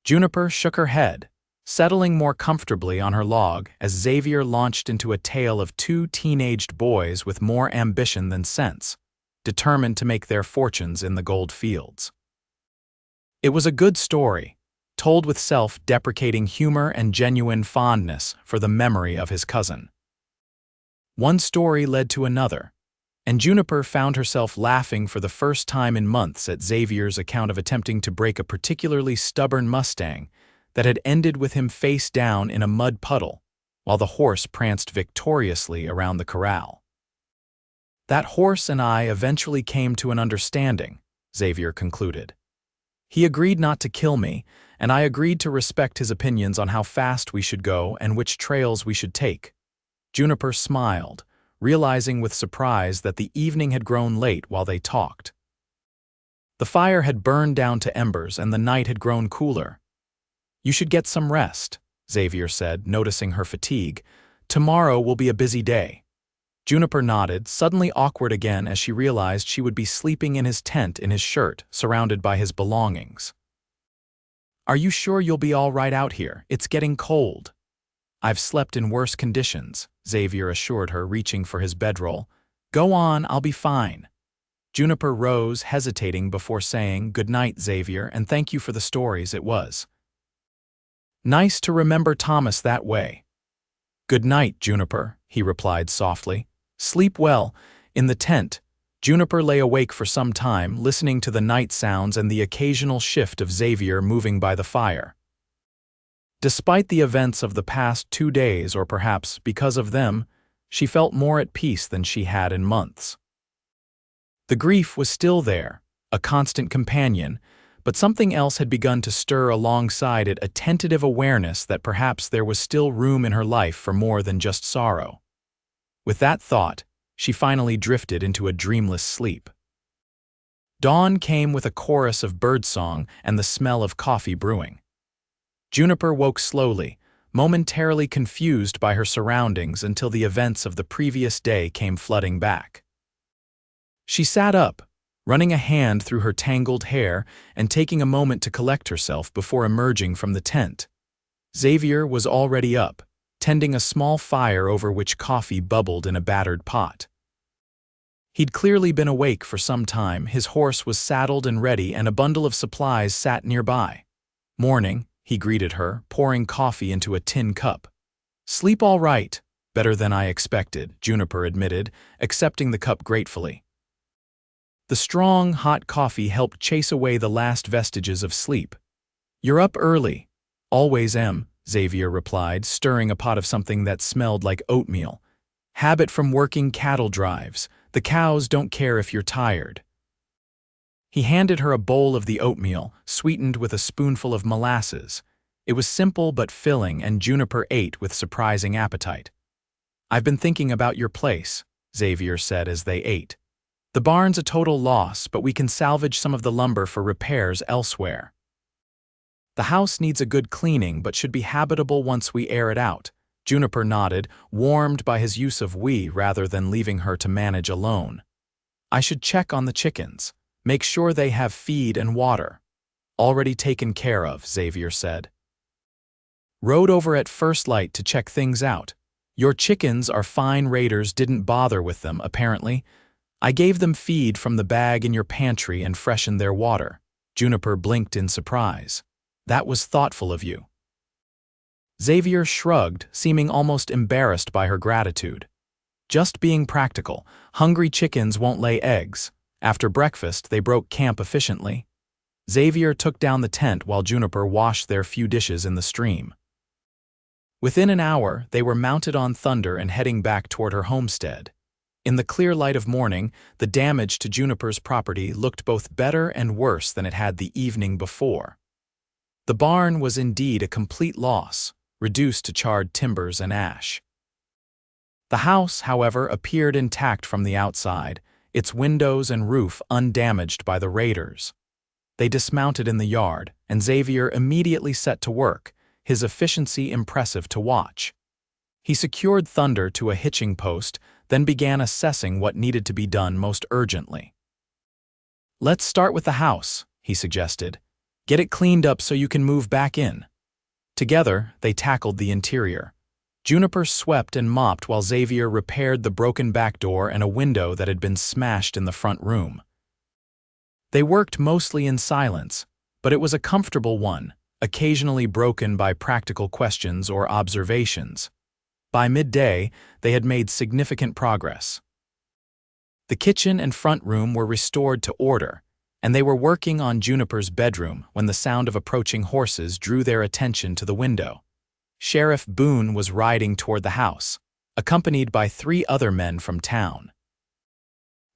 Juniper shook her head, settling more comfortably on her log as Xavier launched into a tale of two teenaged boys with more ambition than sense, determined to make their fortunes in the gold fields. It was a good story, told with self-deprecating humor and genuine fondness for the memory of his cousin. One story led to another, and Juniper found herself laughing for the first time in months at Xavier's account of attempting to break a particularly stubborn Mustang that had ended with him face down in a mud puddle, while the horse pranced victoriously around the corral. "That horse and I eventually came to an understanding," Xavier concluded. "He agreed not to kill me, and I agreed to respect his opinions on how fast we should go and which trails we should take." Juniper smiled, realizing with surprise that the evening had grown late while they talked. The fire had burned down to embers and the night had grown cooler. "You should get some rest," Xavier said, noticing her fatigue. "Tomorrow will be a busy day." Juniper nodded, suddenly awkward again as she realized she would be sleeping in his tent in his shirt, surrounded by his belongings. "Are you sure you'll be all right out here? It's getting cold." "I've slept in worse conditions," Xavier assured her, reaching for his bedroll. "Go on, I'll be fine." Juniper rose, hesitating before saying, "Good night, Xavier, and thank you for the stories." It was nice to remember Thomas that way. "Good night, Juniper," he replied softly. "Sleep well." In the tent, Juniper lay awake for some time, listening to the night sounds and the occasional shift of Xavier moving by the fire. Despite the events of the past 2 days, or perhaps because of them, she felt more at peace than she had in months. The grief was still there, a constant companion, but something else had begun to stir alongside it, a tentative awareness that perhaps there was still room in her life for more than just sorrow. With that thought, she finally drifted into a dreamless sleep. Dawn came with a chorus of birdsong and the smell of coffee brewing. Juniper woke slowly, momentarily confused by her surroundings until the events of the previous day came flooding back. She sat up, running a hand through her tangled hair and taking a moment to collect herself before emerging from the tent. Xavier was already up, tending a small fire over which coffee bubbled in a battered pot. He'd clearly been awake for some time. His horse was saddled and ready, and a bundle of supplies sat nearby. "Morning," he greeted her, pouring coffee into a tin cup. "Sleep all right." "Better than I expected," Juniper admitted, accepting the cup gratefully. The strong, hot coffee helped chase away the last vestiges of sleep. "You're up early." "Always am," Xavier replied, stirring a pot of something that smelled like oatmeal. "Habit from working cattle drives. The cows don't care if you're tired." He handed her a bowl of the oatmeal, sweetened with a spoonful of molasses. It was simple but filling, and Juniper ate with surprising appetite. "I've been thinking about your place," Xavier said as they ate. "The barn's a total loss, but we can salvage some of the lumber for repairs elsewhere. The house needs a good cleaning but should be habitable once we air it out." Juniper nodded, warmed by his use of "we" rather than leaving her to manage alone. "I should check on the chickens. Make sure they have feed and water." "Already taken care of," Xavier said. "Rode over at first light to check things out." "Your chickens are fine. Raiders didn't bother with them, apparently. I gave them feed from the bag in your pantry and freshened their water." Juniper blinked in surprise. "That was thoughtful of you." Xavier shrugged, seeming almost embarrassed by her gratitude. "Just being practical. Hungry chickens won't lay eggs. After breakfast, they broke camp efficiently." Xavier took down the tent while Juniper washed their few dishes in the stream. Within an hour, they were mounted on Thunder and heading back toward her homestead. In the clear light of morning, the damage to Juniper's property looked both better and worse than it had the evening before. The barn was indeed a complete loss, reduced to charred timbers and ash. The house, however, appeared intact from the outside, its windows and roof undamaged by the raiders. They dismounted in the yard, and Xavier immediately set to work, his efficiency impressive to watch. He secured Thunder to a hitching post, then began assessing what needed to be done most urgently. "Let's start with the house," he suggested. "Get it cleaned up so you can move back in." Together, they tackled the interior. Juniper swept and mopped while Xavier repaired the broken back door and a window that had been smashed in the front room. They worked mostly in silence, but it was a comfortable one, occasionally broken by practical questions or observations. By midday, they had made significant progress. The kitchen and front room were restored to order, and they were working on Juniper's bedroom when the sound of approaching horses drew their attention to the window. Sheriff Boone was riding toward the house, accompanied by 3 other men from town.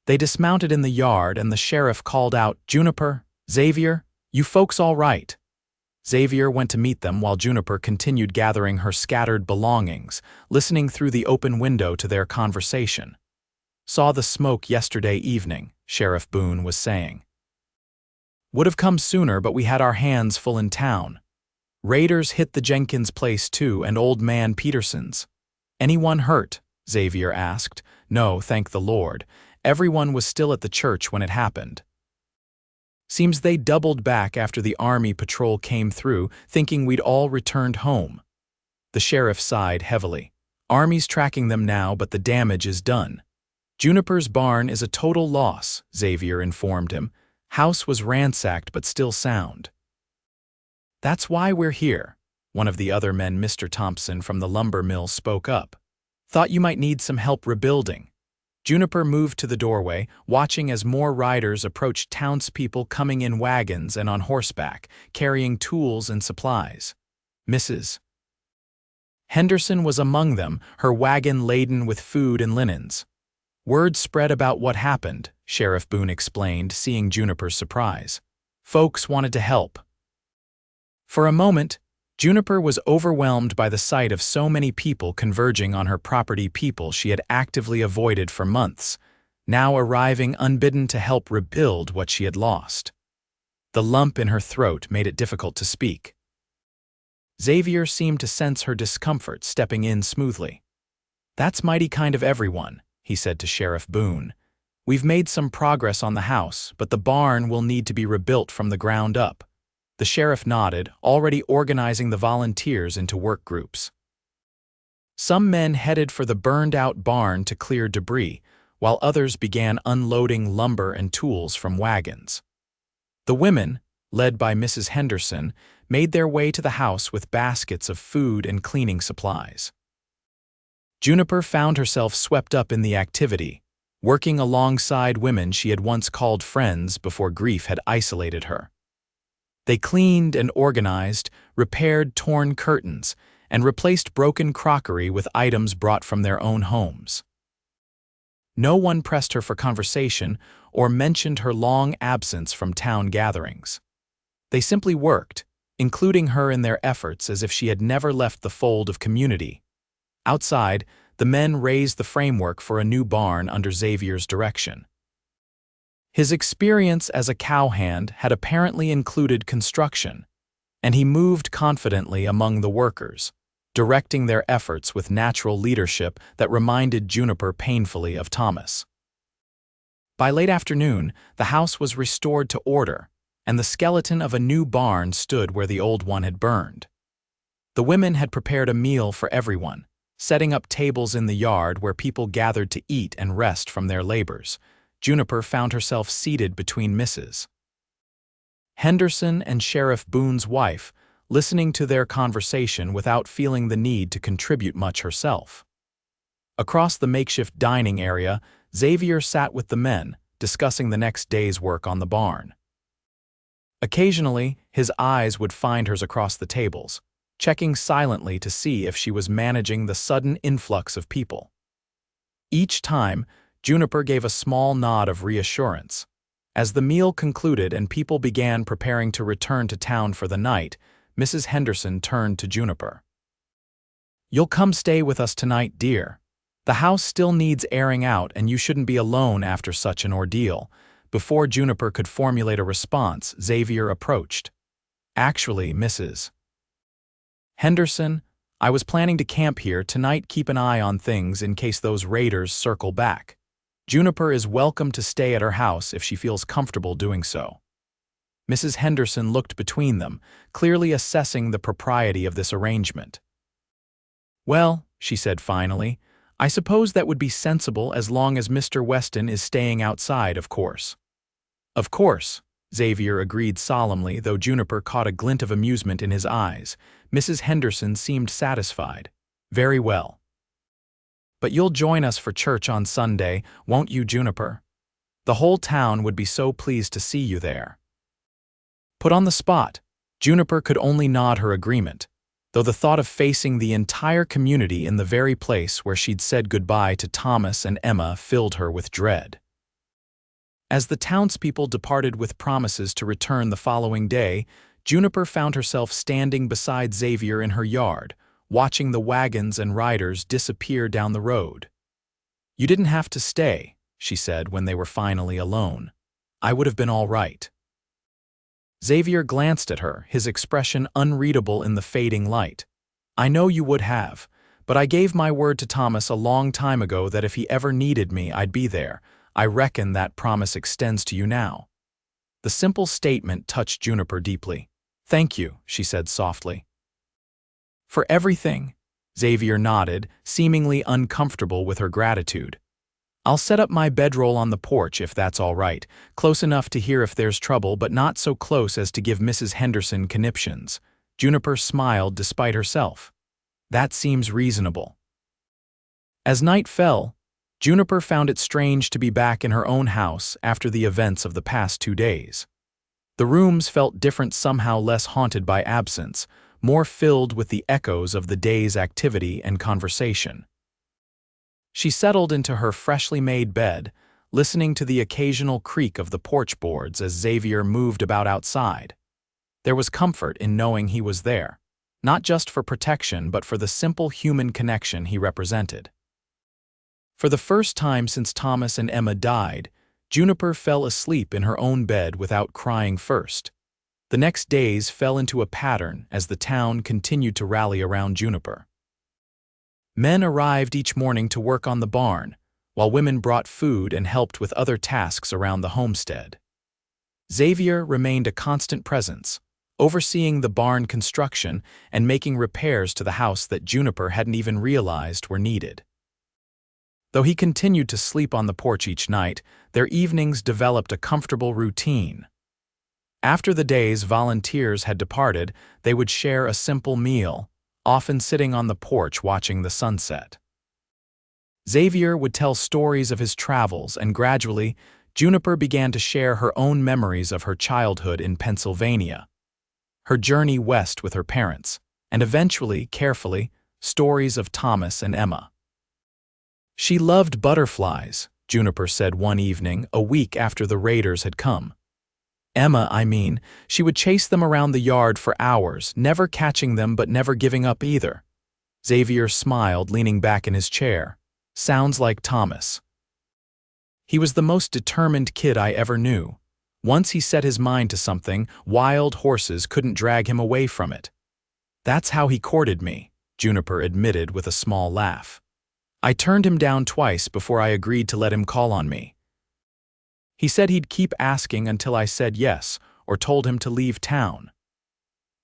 They dismounted in the yard and the sheriff called out, "Juniper, Xavier, you folks all right?" Xavier went to meet them while Juniper continued gathering her scattered belongings, listening through the open window to their conversation. "Saw the smoke yesterday evening," Sheriff Boone was saying. "Would have come sooner, but we had our hands full in town. Raiders hit the Jenkins place too, and old man Peterson's." "Anyone hurt?" Xavier asked. "No, thank the Lord. Everyone was still at the church when it happened." "Seems they doubled back after the army patrol came through, thinking we'd all returned home." The sheriff sighed heavily. "Army's tracking them now, but the damage is done." "Juniper's barn is a total loss," Xavier informed him. "House was ransacked but still sound." "That's why we're here," one of the other men, Mr. Thompson from the lumber mill, spoke up. "Thought you might need some help rebuilding." Juniper moved to the doorway, watching as more riders approached, townspeople coming in wagons and on horseback, carrying tools and supplies. Mrs. Henderson was among them, her wagon laden with food and linens. "Word spread about what happened," Sheriff Boone explained, seeing Juniper's surprise. "Folks wanted to help." For a moment, Juniper was overwhelmed by the sight of so many people converging on her property, people she had actively avoided for months, now arriving unbidden to help rebuild what she had lost. The lump in her throat made it difficult to speak. Xavier seemed to sense her discomfort, stepping in smoothly. "That's mighty kind of everyone," he said to Sheriff Boone. "We've made some progress on the house, but the barn will need to be rebuilt from the ground up." The sheriff nodded, already organizing the volunteers into work groups. Some men headed for the burned-out barn to clear debris, while others began unloading lumber and tools from wagons. The women, led by Mrs. Henderson, made their way to the house with baskets of food and cleaning supplies. Juniper found herself swept up in the activity, working alongside women she had once called friends before grief had isolated her. They cleaned and organized, repaired torn curtains, and replaced broken crockery with items brought from their own homes. No one pressed her for conversation or mentioned her long absence from town gatherings. They simply worked, including her in their efforts as if she had never left the fold of community. Outside, the men raised the framework for a new barn under Xavier's direction. His experience as a cowhand had apparently included construction, and he moved confidently among the workers, directing their efforts with natural leadership that reminded Juniper painfully of Thomas. By late afternoon, the house was restored to order, and the skeleton of a new barn stood where the old one had burned. The women had prepared a meal for everyone, Setting up tables in the yard where people gathered to eat and rest from their labors, Juniper found herself seated between Mrs. Henderson and Sheriff Boone's wife, listening to their conversation without feeling the need to contribute much herself. Across the makeshift dining area, Xavier sat with the men, discussing the next day's work on the barn. Occasionally, his eyes would find hers across the tables, checking silently to see if she was managing the sudden influx of people. Each time, Juniper gave a small nod of reassurance. As the meal concluded and people began preparing to return to town for the night, Mrs. Henderson turned to Juniper. "You'll come stay with us tonight, dear. The house still needs airing out and you shouldn't be alone after such an ordeal." Before Juniper could formulate a response, Xavier approached. "Actually, Mrs. Henderson, I was planning to camp here tonight. Keep an eye on things in case those raiders circle back. Juniper is welcome to stay at her house if she feels comfortable doing so." Mrs. Henderson looked between them, clearly assessing the propriety of this arrangement. "Well," she said finally, "I suppose that would be sensible as long as Mr. Weston is staying outside, of course." "Of course," Xavier agreed solemnly, though Juniper caught a glint of amusement in his eyes. Mrs. Henderson seemed satisfied. "Very well. But you'll join us for church on Sunday, won't you, Juniper? The whole town would be so pleased to see you there." Put on the spot, Juniper could only nod her agreement, though the thought of facing the entire community in the very place where she'd said goodbye to Thomas and Emma filled her with dread. As the townspeople departed with promises to return the following day, Juniper found herself standing beside Xavier in her yard, watching the wagons and riders disappear down the road. "You didn't have to stay," she said when they were finally alone. "I would have been all right." Xavier glanced at her, his expression unreadable in the fading light. "I know you would have, but I gave my word to Thomas a long time ago that if he ever needed me, I'd be there. I reckon that promise extends to you now." The simple statement touched Juniper deeply. "Thank you," she said softly. "For everything," Xavier nodded, seemingly uncomfortable with her gratitude. "I'll set up my bedroll on the porch if that's all right, close enough to hear if there's trouble but not so close as to give Mrs. Henderson conniptions." Juniper smiled despite herself. "That seems reasonable." As night fell, Juniper found it strange to be back in her own house after the events of the past 2 days. The rooms felt different, somehow less haunted by absence, more filled with the echoes of the day's activity and conversation. She settled into her freshly made bed, listening to the occasional creak of the porch boards as Xavier moved about outside. There was comfort in knowing he was there, not just for protection but for the simple human connection he represented. For the first time since Thomas and Emma died, Juniper fell asleep in her own bed without crying first. The next days fell into a pattern as the town continued to rally around Juniper. Men arrived each morning to work on the barn, while women brought food and helped with other tasks around the homestead. Xavier remained a constant presence, overseeing the barn construction and making repairs to the house that Juniper hadn't even realized were needed. Though he continued to sleep on the porch each night, their evenings developed a comfortable routine. After the day's volunteers had departed, they would share a simple meal, often sitting on the porch watching the sunset. Xavier would tell stories of his travels, and gradually, Juniper began to share her own memories of her childhood in Pennsylvania, her journey west with her parents, and eventually, carefully, stories of Thomas and Emma. She loved butterflies, Juniper said one evening, a week after the raiders had come. She would chase them around the yard for hours, never catching them but never giving up either. Xavier smiled, leaning back in his chair. "Sounds like Thomas. He was the most determined kid I ever knew. Once he set his mind to something, wild horses couldn't drag him away from it." "That's how he courted me," Juniper admitted with a small laugh. "I turned him down twice before I agreed to let him call on me. He said he'd keep asking until I said yes or told him to leave town."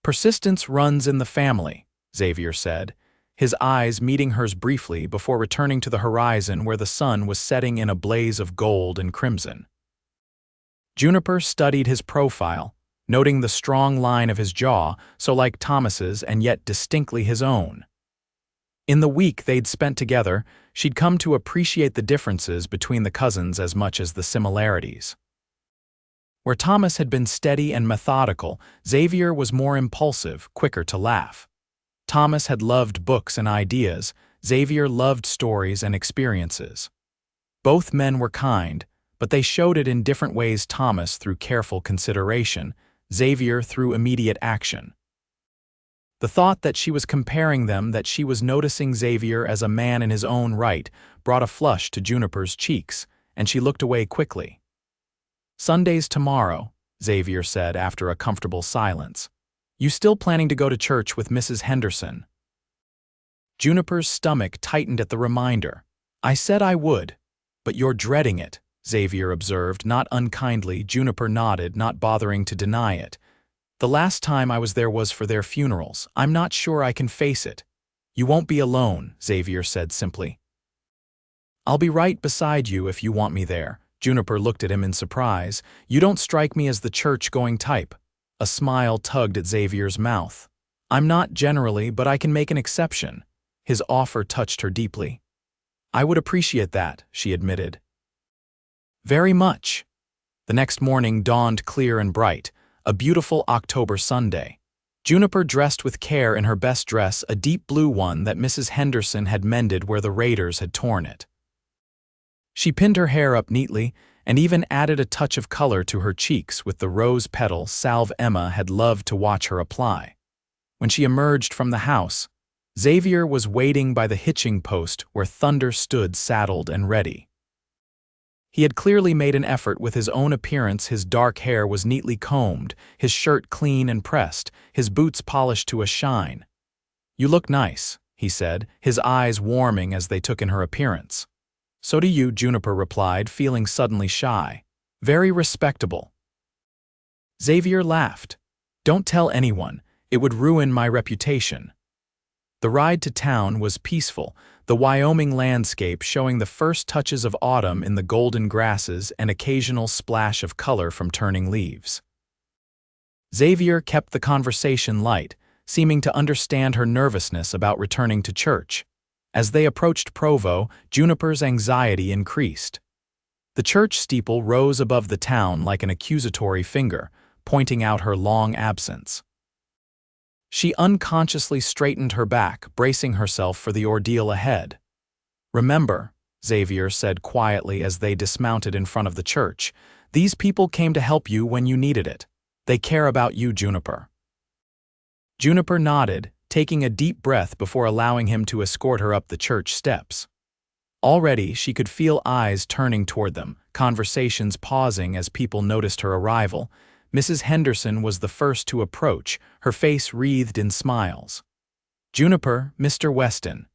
"Persistence runs in the family," Xavier said, his eyes meeting hers briefly before returning to the horizon where the sun was setting in a blaze of gold and crimson. Juniper studied his profile, noting the strong line of his jaw, so like Thomas's and yet distinctly his own. In the week they'd spent together, she'd come to appreciate the differences between the cousins as much as the similarities. Where Thomas had been steady and methodical, Xavier was more impulsive, quicker to laugh. Thomas had loved books and ideas, Xavier loved stories and experiences. Both men were kind, but they showed it in different ways. Thomas through careful consideration, Xavier through immediate action. The thought that she was comparing them, that she was noticing Xavier as a man in his own right, brought a flush to Juniper's cheeks, and she looked away quickly. "Sunday's tomorrow," Xavier said after a comfortable silence. "You still planning to go to church with Mrs. Henderson?" Juniper's stomach tightened at the reminder. "I said I would, but you're dreading it," Xavier observed, not unkindly. Juniper nodded, not bothering to deny it. "The last time I was there was for their funerals. I'm not sure I can face it." "You won't be alone," Xavier said simply. "I'll be right beside you if you want me there." Juniper looked at him in surprise. "You don't strike me as the church-going type." A smile tugged at Xavier's mouth. "I'm not generally, but I can make an exception." His offer touched her deeply. "I would appreciate that," she admitted. "Very much." The next morning dawned clear and bright, a beautiful October Sunday. Juniper dressed with care in her best dress, a deep blue one that Mrs. Henderson had mended where the raiders had torn it. She pinned her hair up neatly and even added a touch of color to her cheeks with the rose petal salve Emma had loved to watch her apply. When she emerged from the house, Xavier was waiting by the hitching post where Thunder stood saddled and ready. He had clearly made an effort with his own appearance. His dark hair was neatly combed, his shirt clean and pressed, his boots polished to a shine. "You look nice," he said, his eyes warming as they took in her appearance. "So do you," Juniper replied, feeling suddenly shy. "Very respectable." Xavier laughed. "Don't tell anyone. It would ruin my reputation." The ride to town was peaceful, the Wyoming landscape showing the first touches of autumn in the golden grasses and occasional splash of color from turning leaves. Xavier kept the conversation light, seeming to understand her nervousness about returning to church. As they approached Provo, Juniper's anxiety increased. The church steeple rose above the town like an accusatory finger, pointing out her long absence. She unconsciously straightened her back, bracing herself for the ordeal ahead. "Remember," Xavier said quietly as they dismounted in front of the church, "these people came to help you when you needed it. They care about you, Juniper." Juniper nodded, taking a deep breath before allowing him to escort her up the church steps. Already she could feel eyes turning toward them, conversations pausing as people noticed her arrival. Mrs. Henderson was the first to approach, her face wreathed in smiles. "Juniper, Mr. Weston.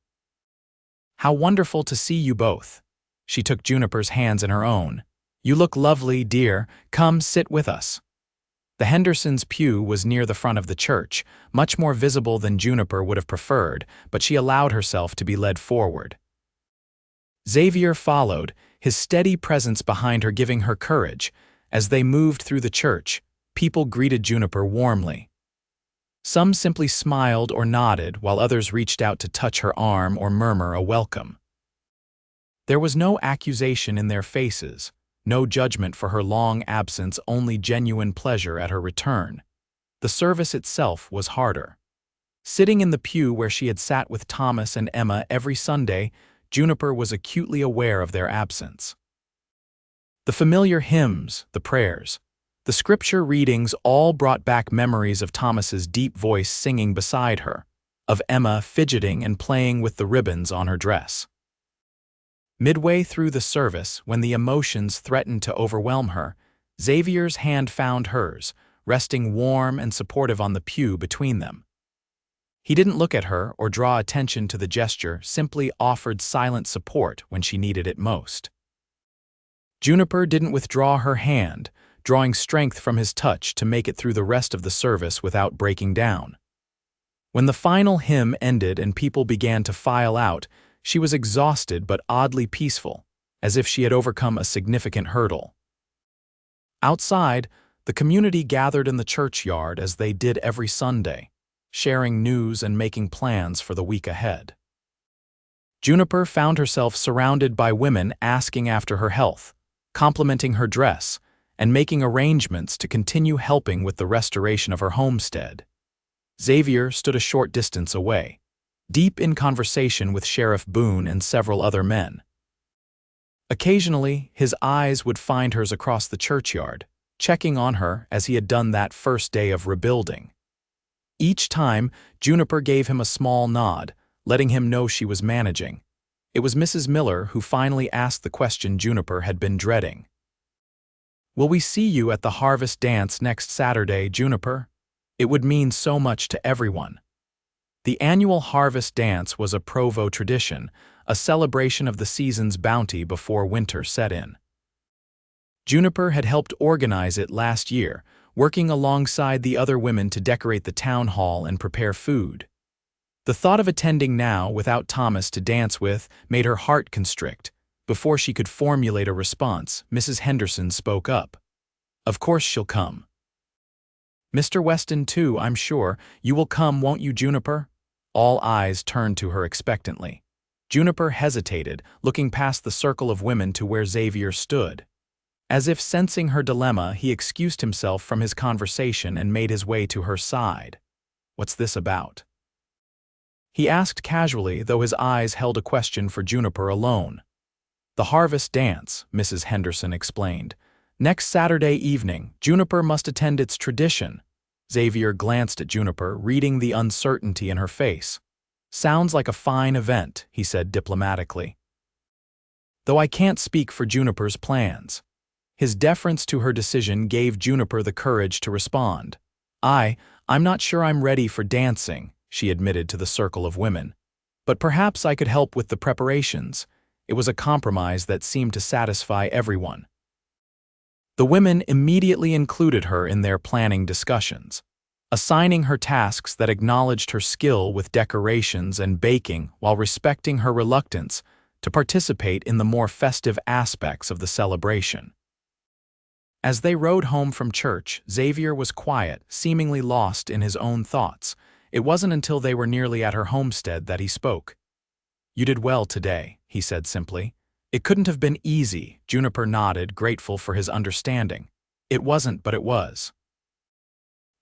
How wonderful to see you both." She took Juniper's hands in her own. "You look lovely, dear. Come sit with us." The Hendersons' pew was near the front of the church, much more visible than Juniper would have preferred, but she allowed herself to be led forward. Xavier followed, his steady presence behind her giving her courage. As they moved through the church, people greeted Juniper warmly. Some simply smiled or nodded, while others reached out to touch her arm or murmur a welcome. There was no accusation in their faces, no judgment for her long absence, only genuine pleasure at her return. The service itself was harder. Sitting in the pew where she had sat with Thomas and Emma every Sunday, Juniper was acutely aware of their absence. The familiar hymns, the prayers, the scripture readings all brought back memories of Thomas's deep voice singing beside her, of Emma fidgeting and playing with the ribbons on her dress. Midway through the service, when the emotions threatened to overwhelm her, Xavier's hand found hers, resting warm and supportive on the pew between them. He didn't look at her or draw attention to the gesture, simply offered silent support when she needed it most. Juniper didn't withdraw her hand, drawing strength from his touch to make it through the rest of the service without breaking down. When the final hymn ended and people began to file out, she was exhausted but oddly peaceful, as if she had overcome a significant hurdle. Outside, the community gathered in the churchyard as they did every Sunday, sharing news and making plans for the week ahead. Juniper found herself surrounded by women asking after her health, complimenting her dress, and making arrangements to continue helping with the restoration of her homestead. Xavier stood a short distance away, deep in conversation with Sheriff Boone and several other men. Occasionally, his eyes would find hers across the churchyard, checking on her as he had done that first day of rebuilding. Each time, Juniper gave him a small nod, letting him know she was managing. It was Mrs. Miller who finally asked the question Juniper had been dreading. "Will we see you at the harvest dance next Saturday, Juniper?" It would mean so much to everyone. The annual harvest dance was a Provo tradition, a celebration of the season's bounty before winter set in. Juniper had helped organize it last year, working alongside the other women to decorate the town hall and prepare food. The thought of attending now without Thomas to dance with made her heart constrict. Before she could formulate a response, Mrs. Henderson spoke up. "Of course she'll come." "Mr. Weston too, I'm sure. You will come, won't you, Juniper?" All eyes turned to her expectantly. Juniper hesitated, looking past the circle of women to where Xavier stood. As if sensing her dilemma, he excused himself from his conversation and made his way to her side. "What's this about?" he asked casually, though his eyes held a question for Juniper alone. "The harvest dance," Mrs. Henderson explained. "Next Saturday evening, Juniper must attend its tradition." Xavier glanced at Juniper, reading the uncertainty in her face. "Sounds like a fine event," he said diplomatically. "Though I can't speak for Juniper's plans." His deference to her decision gave Juniper the courage to respond. I'm not sure I'm ready for dancing," she admitted to the circle of women. "But perhaps I could help with the preparations." It was a compromise that seemed to satisfy everyone. The women immediately included her in their planning discussions, assigning her tasks that acknowledged her skill with decorations and baking while respecting her reluctance to participate in the more festive aspects of the celebration. As they rode home from church, Xavier was quiet, seemingly lost in his own thoughts. It wasn't until they were nearly at her homestead that he spoke. "You did well today," he said simply. "It couldn't have been easy," Juniper nodded, grateful for his understanding. "It wasn't, but it was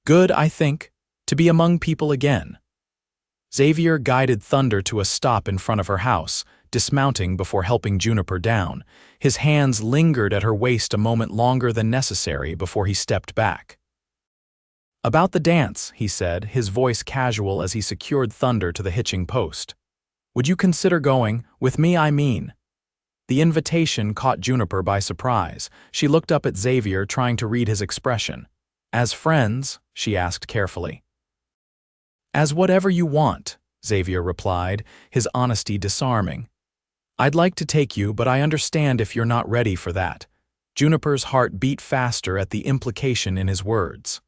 good, I think, to be among people again." Xavier guided Thunder to a stop in front of her house, dismounting before helping Juniper down. His hands lingered at her waist a moment longer than necessary before he stepped back. "About the dance," he said, his voice casual as he secured Thunder to the hitching post. "Would you consider going? With me, I mean." The invitation caught Juniper by surprise. She looked up at Xavier, trying to read his expression. "As friends?" she asked carefully. "As whatever you want," Xavier replied, his honesty disarming. "I'd like to take you, but I understand if you're not ready for that." Juniper's heart beat faster at the implication in his words.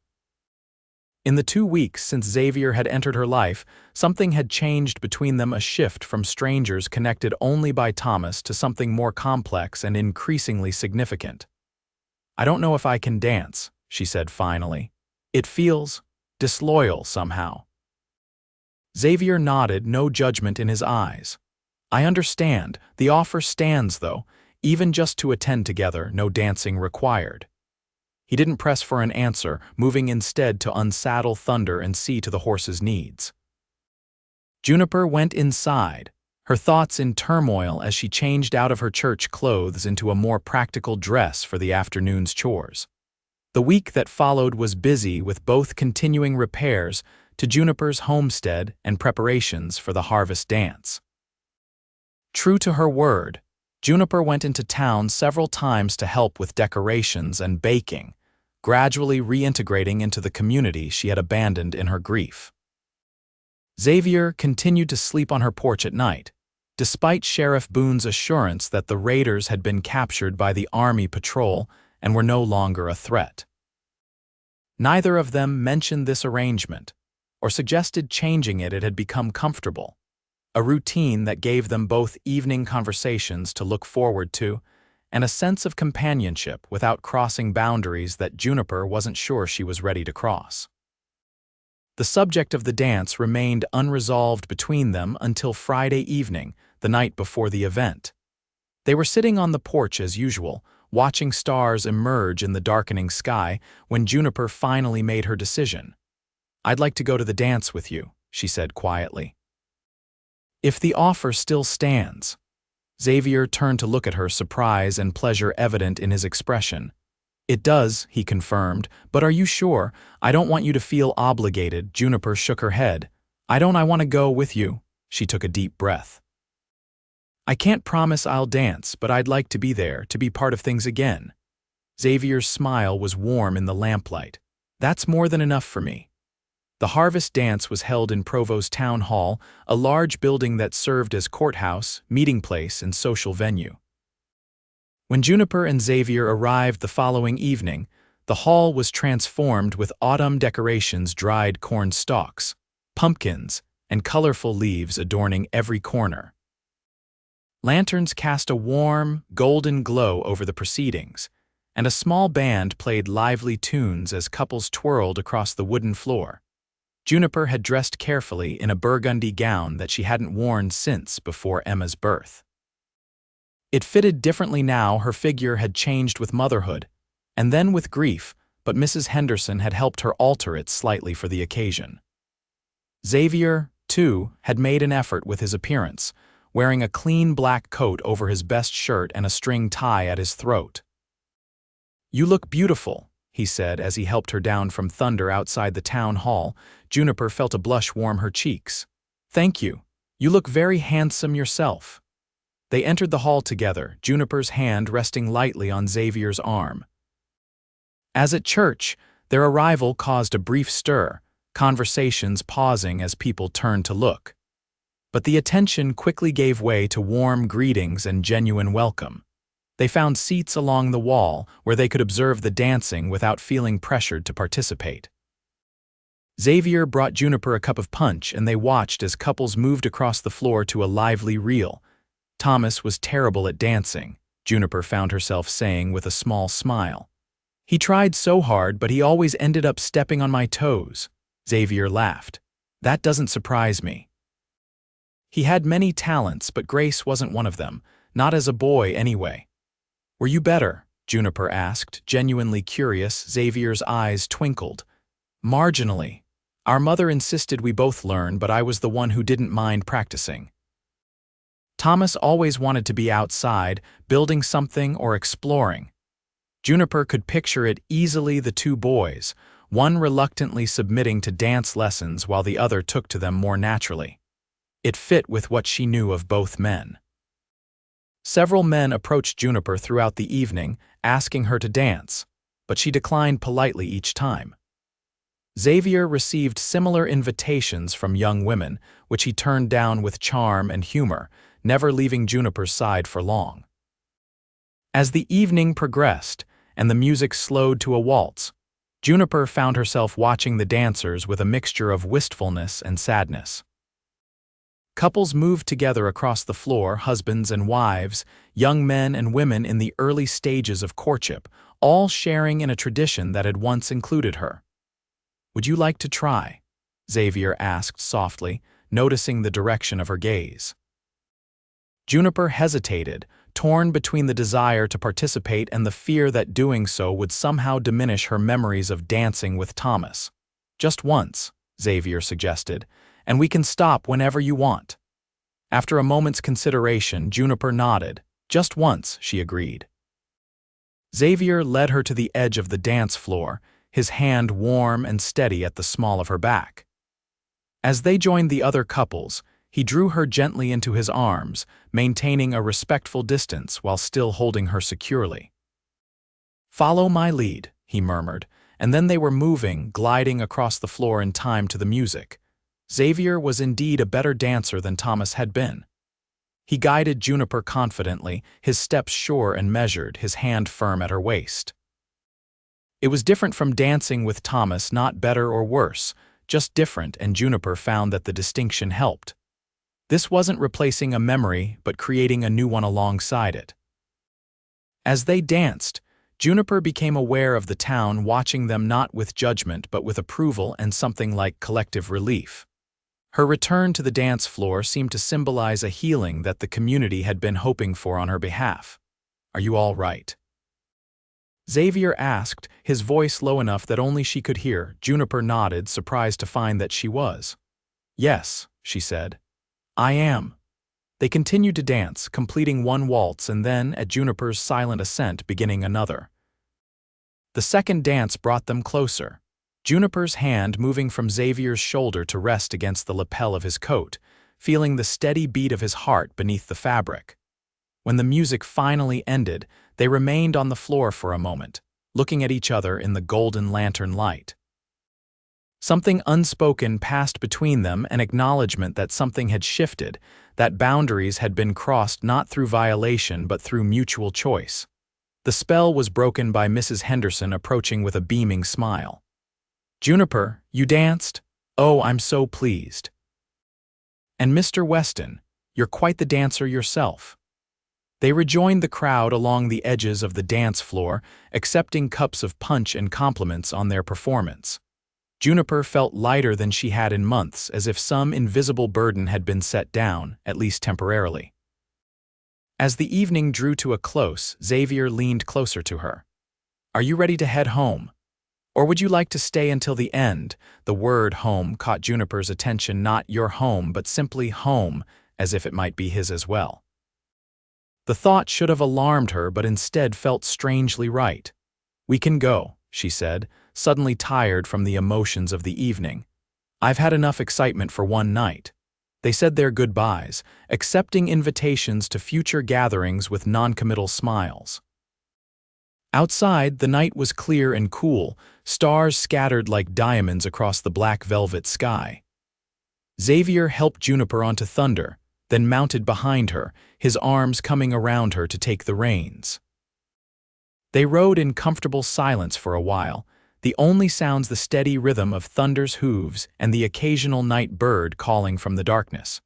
In the 2 weeks since Xavier had entered her life, something had changed between them, a shift from strangers connected only by Thomas to something more complex and increasingly significant. "I don't know if I can dance," she said finally. "It feels disloyal somehow." Xavier nodded, no judgment in his eyes. "I understand. The offer stands, though. Even just to attend together, no dancing required." He didn't press for an answer, moving instead to unsaddle Thunder and see to the horse's needs. Juniper went inside, her thoughts in turmoil as she changed out of her church clothes into a more practical dress for the afternoon's chores. The week that followed was busy with both continuing repairs to Juniper's homestead and preparations for the harvest dance. True to her word, Juniper went into town several times to help with decorations and baking, gradually reintegrating into the community she had abandoned in her grief. Xavier continued to sleep on her porch at night, despite Sheriff Boone's assurance that the raiders had been captured by the Army patrol and were no longer a threat. Neither of them mentioned this arrangement, or suggested changing it had become comfortable. A routine that gave them both evening conversations to look forward to and a sense of companionship without crossing boundaries that Juniper wasn't sure she was ready to cross. The subject of the dance remained unresolved between them until Friday evening, the night before the event. They were sitting on the porch as usual, watching stars emerge in the darkening sky when Juniper finally made her decision. "I'd like to go to the dance with you," she said quietly. "If the offer still stands." Xavier turned to look at her, surprise and pleasure evident in his expression. "It does," he confirmed, "but are you sure? I don't want you to feel obligated." Juniper shook her head. I want to go with you." She took a deep breath. "I can't promise I'll dance, but I'd like to be there, to be part of things again." Xavier's smile was warm in the lamplight. "That's more than enough for me." The harvest dance was held in Provo's Town Hall, a large building that served as courthouse, meeting place, and social venue. When Juniper and Xavier arrived the following evening, the hall was transformed with autumn decorations, dried corn stalks, pumpkins, and colorful leaves adorning every corner. Lanterns cast a warm, golden glow over the proceedings, and a small band played lively tunes as couples twirled across the wooden floor. Juniper had dressed carefully in a burgundy gown that she hadn't worn since before Emma's birth. It fitted differently now. Her figure had changed with motherhood, and then with grief, but Mrs. Henderson had helped her alter it slightly for the occasion. Xavier, too, had made an effort with his appearance, wearing a clean black coat over his best shirt and a string tie at his throat. "You look beautiful," he said as he helped her down from Thunder outside the town hall. Juniper felt a blush warm her cheeks. "Thank you. You look very handsome yourself." They entered the hall together, Juniper's hand resting lightly on Xavier's arm. As at church, their arrival caused a brief stir, conversations pausing as people turned to look. But the attention quickly gave way to warm greetings and genuine welcome. They found seats along the wall where they could observe the dancing without feeling pressured to participate. Xavier brought Juniper a cup of punch, and they watched as couples moved across the floor to a lively reel. "Thomas was terrible at dancing," Juniper found herself saying with a small smile. "He tried so hard, but he always ended up stepping on my toes." Xavier laughed. "That doesn't surprise me. He had many talents, but grace wasn't one of them, not as a boy anyway." "Were you better?" Juniper asked, genuinely curious. Xavier's eyes twinkled. "Marginally. Our mother insisted we both learn, but I was the one who didn't mind practicing. Thomas always wanted to be outside, building something or exploring." Juniper could picture it easily, the two boys, one reluctantly submitting to dance lessons while the other took to them more naturally. It fit with what she knew of both men. Several men approached Juniper throughout the evening, asking her to dance, but she declined politely each time. Xavier received similar invitations from young women, which he turned down with charm and humor, never leaving Juniper's side for long. As the evening progressed and the music slowed to a waltz, Juniper found herself watching the dancers with a mixture of wistfulness and sadness. Couples moved together across the floor, husbands and wives, young men and women in the early stages of courtship, all sharing in a tradition that had once included her. "Would you like to try?" Xavier asked softly, noticing the direction of her gaze. Juniper hesitated, torn between the desire to participate and the fear that doing so would somehow diminish her memories of dancing with Thomas. "Just once," Xavier suggested, "and we can stop whenever you want." After a moment's consideration, Juniper nodded. "Just once," she agreed. Xavier led her to the edge of the dance floor, his hand warm and steady at the small of her back. As they joined the other couples, he drew her gently into his arms, maintaining a respectful distance while still holding her securely. "Follow my lead," he murmured, and then they were moving, gliding across the floor in time to the music. Xavier was indeed a better dancer than Thomas had been. He guided Juniper confidently, his steps sure and measured, his hand firm at her waist. It was different from dancing with Thomas, not better or worse, just different, and Juniper found that the distinction helped. This wasn't replacing a memory, but creating a new one alongside it. As they danced, Juniper became aware of the town watching them not with judgment but with approval and something like collective relief. Her return to the dance floor seemed to symbolize a healing that the community had been hoping for on her behalf. "Are you all right?" Xavier asked, his voice low enough that only she could hear. Juniper nodded, surprised to find that she was. "Yes," she said. "I am." They continued to dance, completing one waltz and then, at Juniper's silent assent, beginning another. The second dance brought them closer, Juniper's hand moving from Xavier's shoulder to rest against the lapel of his coat, feeling the steady beat of his heart beneath the fabric. When the music finally ended, they remained on the floor for a moment, looking at each other in the golden lantern light. Something unspoken passed between them, an acknowledgement that something had shifted, that boundaries had been crossed not through violation but through mutual choice. The spell was broken by Mrs. Henderson approaching with a beaming smile. "Juniper, you danced? Oh, I'm so pleased. And Mr. Weston, you're quite the dancer yourself." They rejoined the crowd along the edges of the dance floor, accepting cups of punch and compliments on their performance. Juniper felt lighter than she had in months, as if some invisible burden had been set down, at least temporarily. As the evening drew to a close, Xavier leaned closer to her. "Are you ready to head home? Or would you like to stay until the end?" The word home caught Juniper's attention, not your home, but simply home, as if it might be his as well. The thought should have alarmed her, but instead felt strangely right. "We can go," she said, suddenly tired from the emotions of the evening. "I've had enough excitement for one night." They said their goodbyes, accepting invitations to future gatherings with noncommittal smiles. Outside, the night was clear and cool, stars scattered like diamonds across the black velvet sky. Xavier helped Juniper onto Thunder, then mounted behind her, his arms coming around her to take the reins. They rode in comfortable silence for a while, the only sounds the steady rhythm of Thunder's hooves and the occasional night bird calling from the darkness.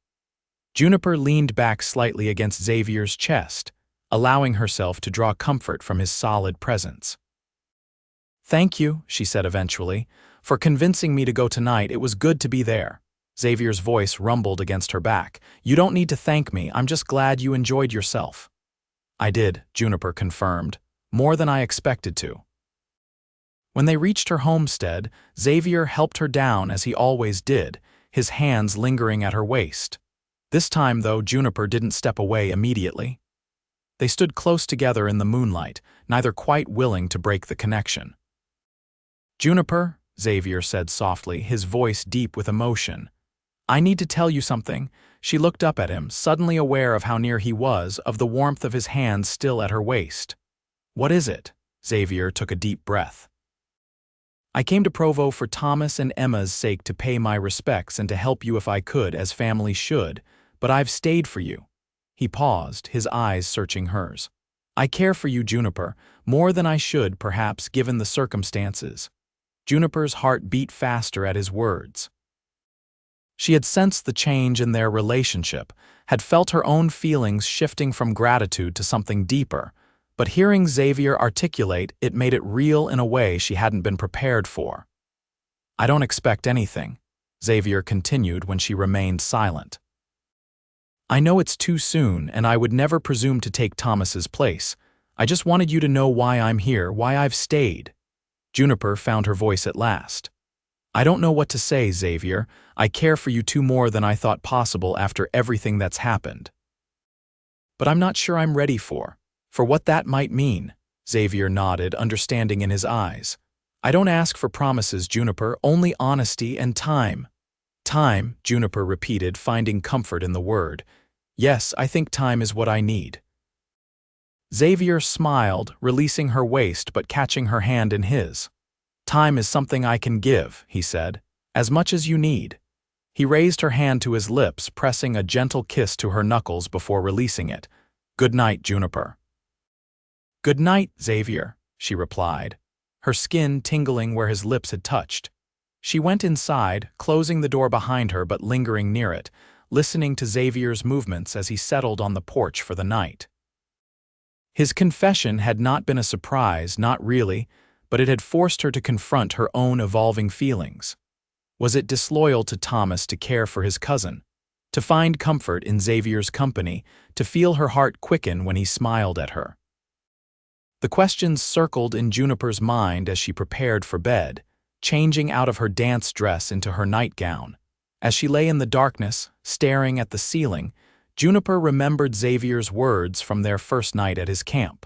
Juniper leaned back slightly against Xavier's chest, allowing herself to draw comfort from his solid presence. "Thank you," she said eventually, "for convincing me to go tonight. It was good to be there." Xavier's voice rumbled against her back. "You don't need to thank me, I'm just glad you enjoyed yourself." "I did," Juniper confirmed, "more than I expected to." When they reached her homestead, Xavier helped her down as he always did, his hands lingering at her waist. This time, though, Juniper didn't step away immediately. They stood close together in the moonlight, neither quite willing to break the connection. "Juniper," Xavier said softly, his voice deep with emotion, "I need to tell you something." She looked up at him, suddenly aware of how near he was, of the warmth of his hands still at her waist. "What is it?" Xavier took a deep breath. "I came to Provo for Thomas and Emma's sake, to pay my respects and to help you if I could, as family should, but I've stayed for you." He paused, his eyes searching hers. "I care for you, Juniper, more than I should, perhaps, given the circumstances." Juniper's heart beat faster at his words. She had sensed the change in their relationship, had felt her own feelings shifting from gratitude to something deeper, but hearing Xavier articulate it made it real in a way she hadn't been prepared for. "I don't expect anything," Xavier continued when she remained silent. "I know it's too soon, and I would never presume to take Thomas's place. I just wanted you to know why I'm here, why I've stayed." Juniper found her voice at last. "I don't know what to say, Xavier. I care for you too, more than I thought possible after everything that's happened. But I'm not sure I'm ready for what that might mean." Xavier nodded, understanding in his eyes. "I don't ask for promises, Juniper, only honesty and time." "Time," Juniper repeated, finding comfort in the word. "Yes, I think time is what I need." Xavier smiled, releasing her waist but catching her hand in his. "Time is something I can give," he said, "as much as you need." He raised her hand to his lips, pressing a gentle kiss to her knuckles before releasing it. "Good night, Juniper." "Good night, Xavier," she replied, her skin tingling where his lips had touched. She went inside, closing the door behind her but lingering near it, listening to Xavier's movements as he settled on the porch for the night. His confession had not been a surprise, not really, but it had forced her to confront her own evolving feelings. Was it disloyal to Thomas to care for his cousin, to find comfort in Xavier's company, to feel her heart quicken when he smiled at her? The questions circled in Juniper's mind as she prepared for bed, changing out of her dance dress into her nightgown. As she lay in the darkness, staring at the ceiling, Juniper remembered Xavier's words from their first night at his camp.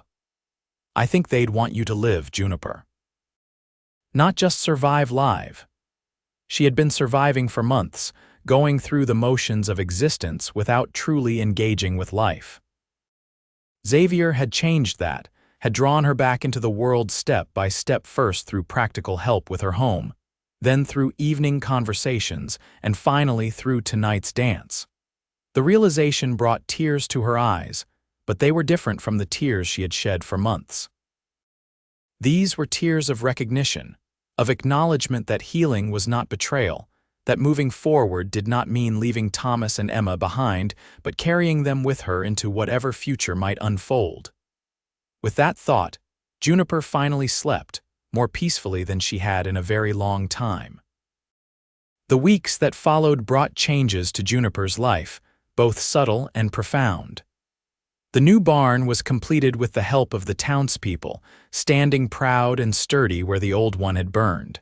"I think they'd want you to live, Juniper. Not just survive live." She had been surviving for months, going through the motions of existence without truly engaging with life. Xavier had changed that, had drawn her back into the world step by step, first through practical help with her home, then through evening conversations, and finally through tonight's dance. The realization brought tears to her eyes, but they were different from the tears she had shed for months. These were tears of recognition, of acknowledgement that healing was not betrayal, that moving forward did not mean leaving Thomas and Emma behind, but carrying them with her into whatever future might unfold. With that thought, Juniper finally slept, more peacefully than she had in a very long time. The weeks that followed brought changes to Juniper's life, both subtle and profound. The new barn was completed with the help of the townspeople, standing proud and sturdy where the old one had burned.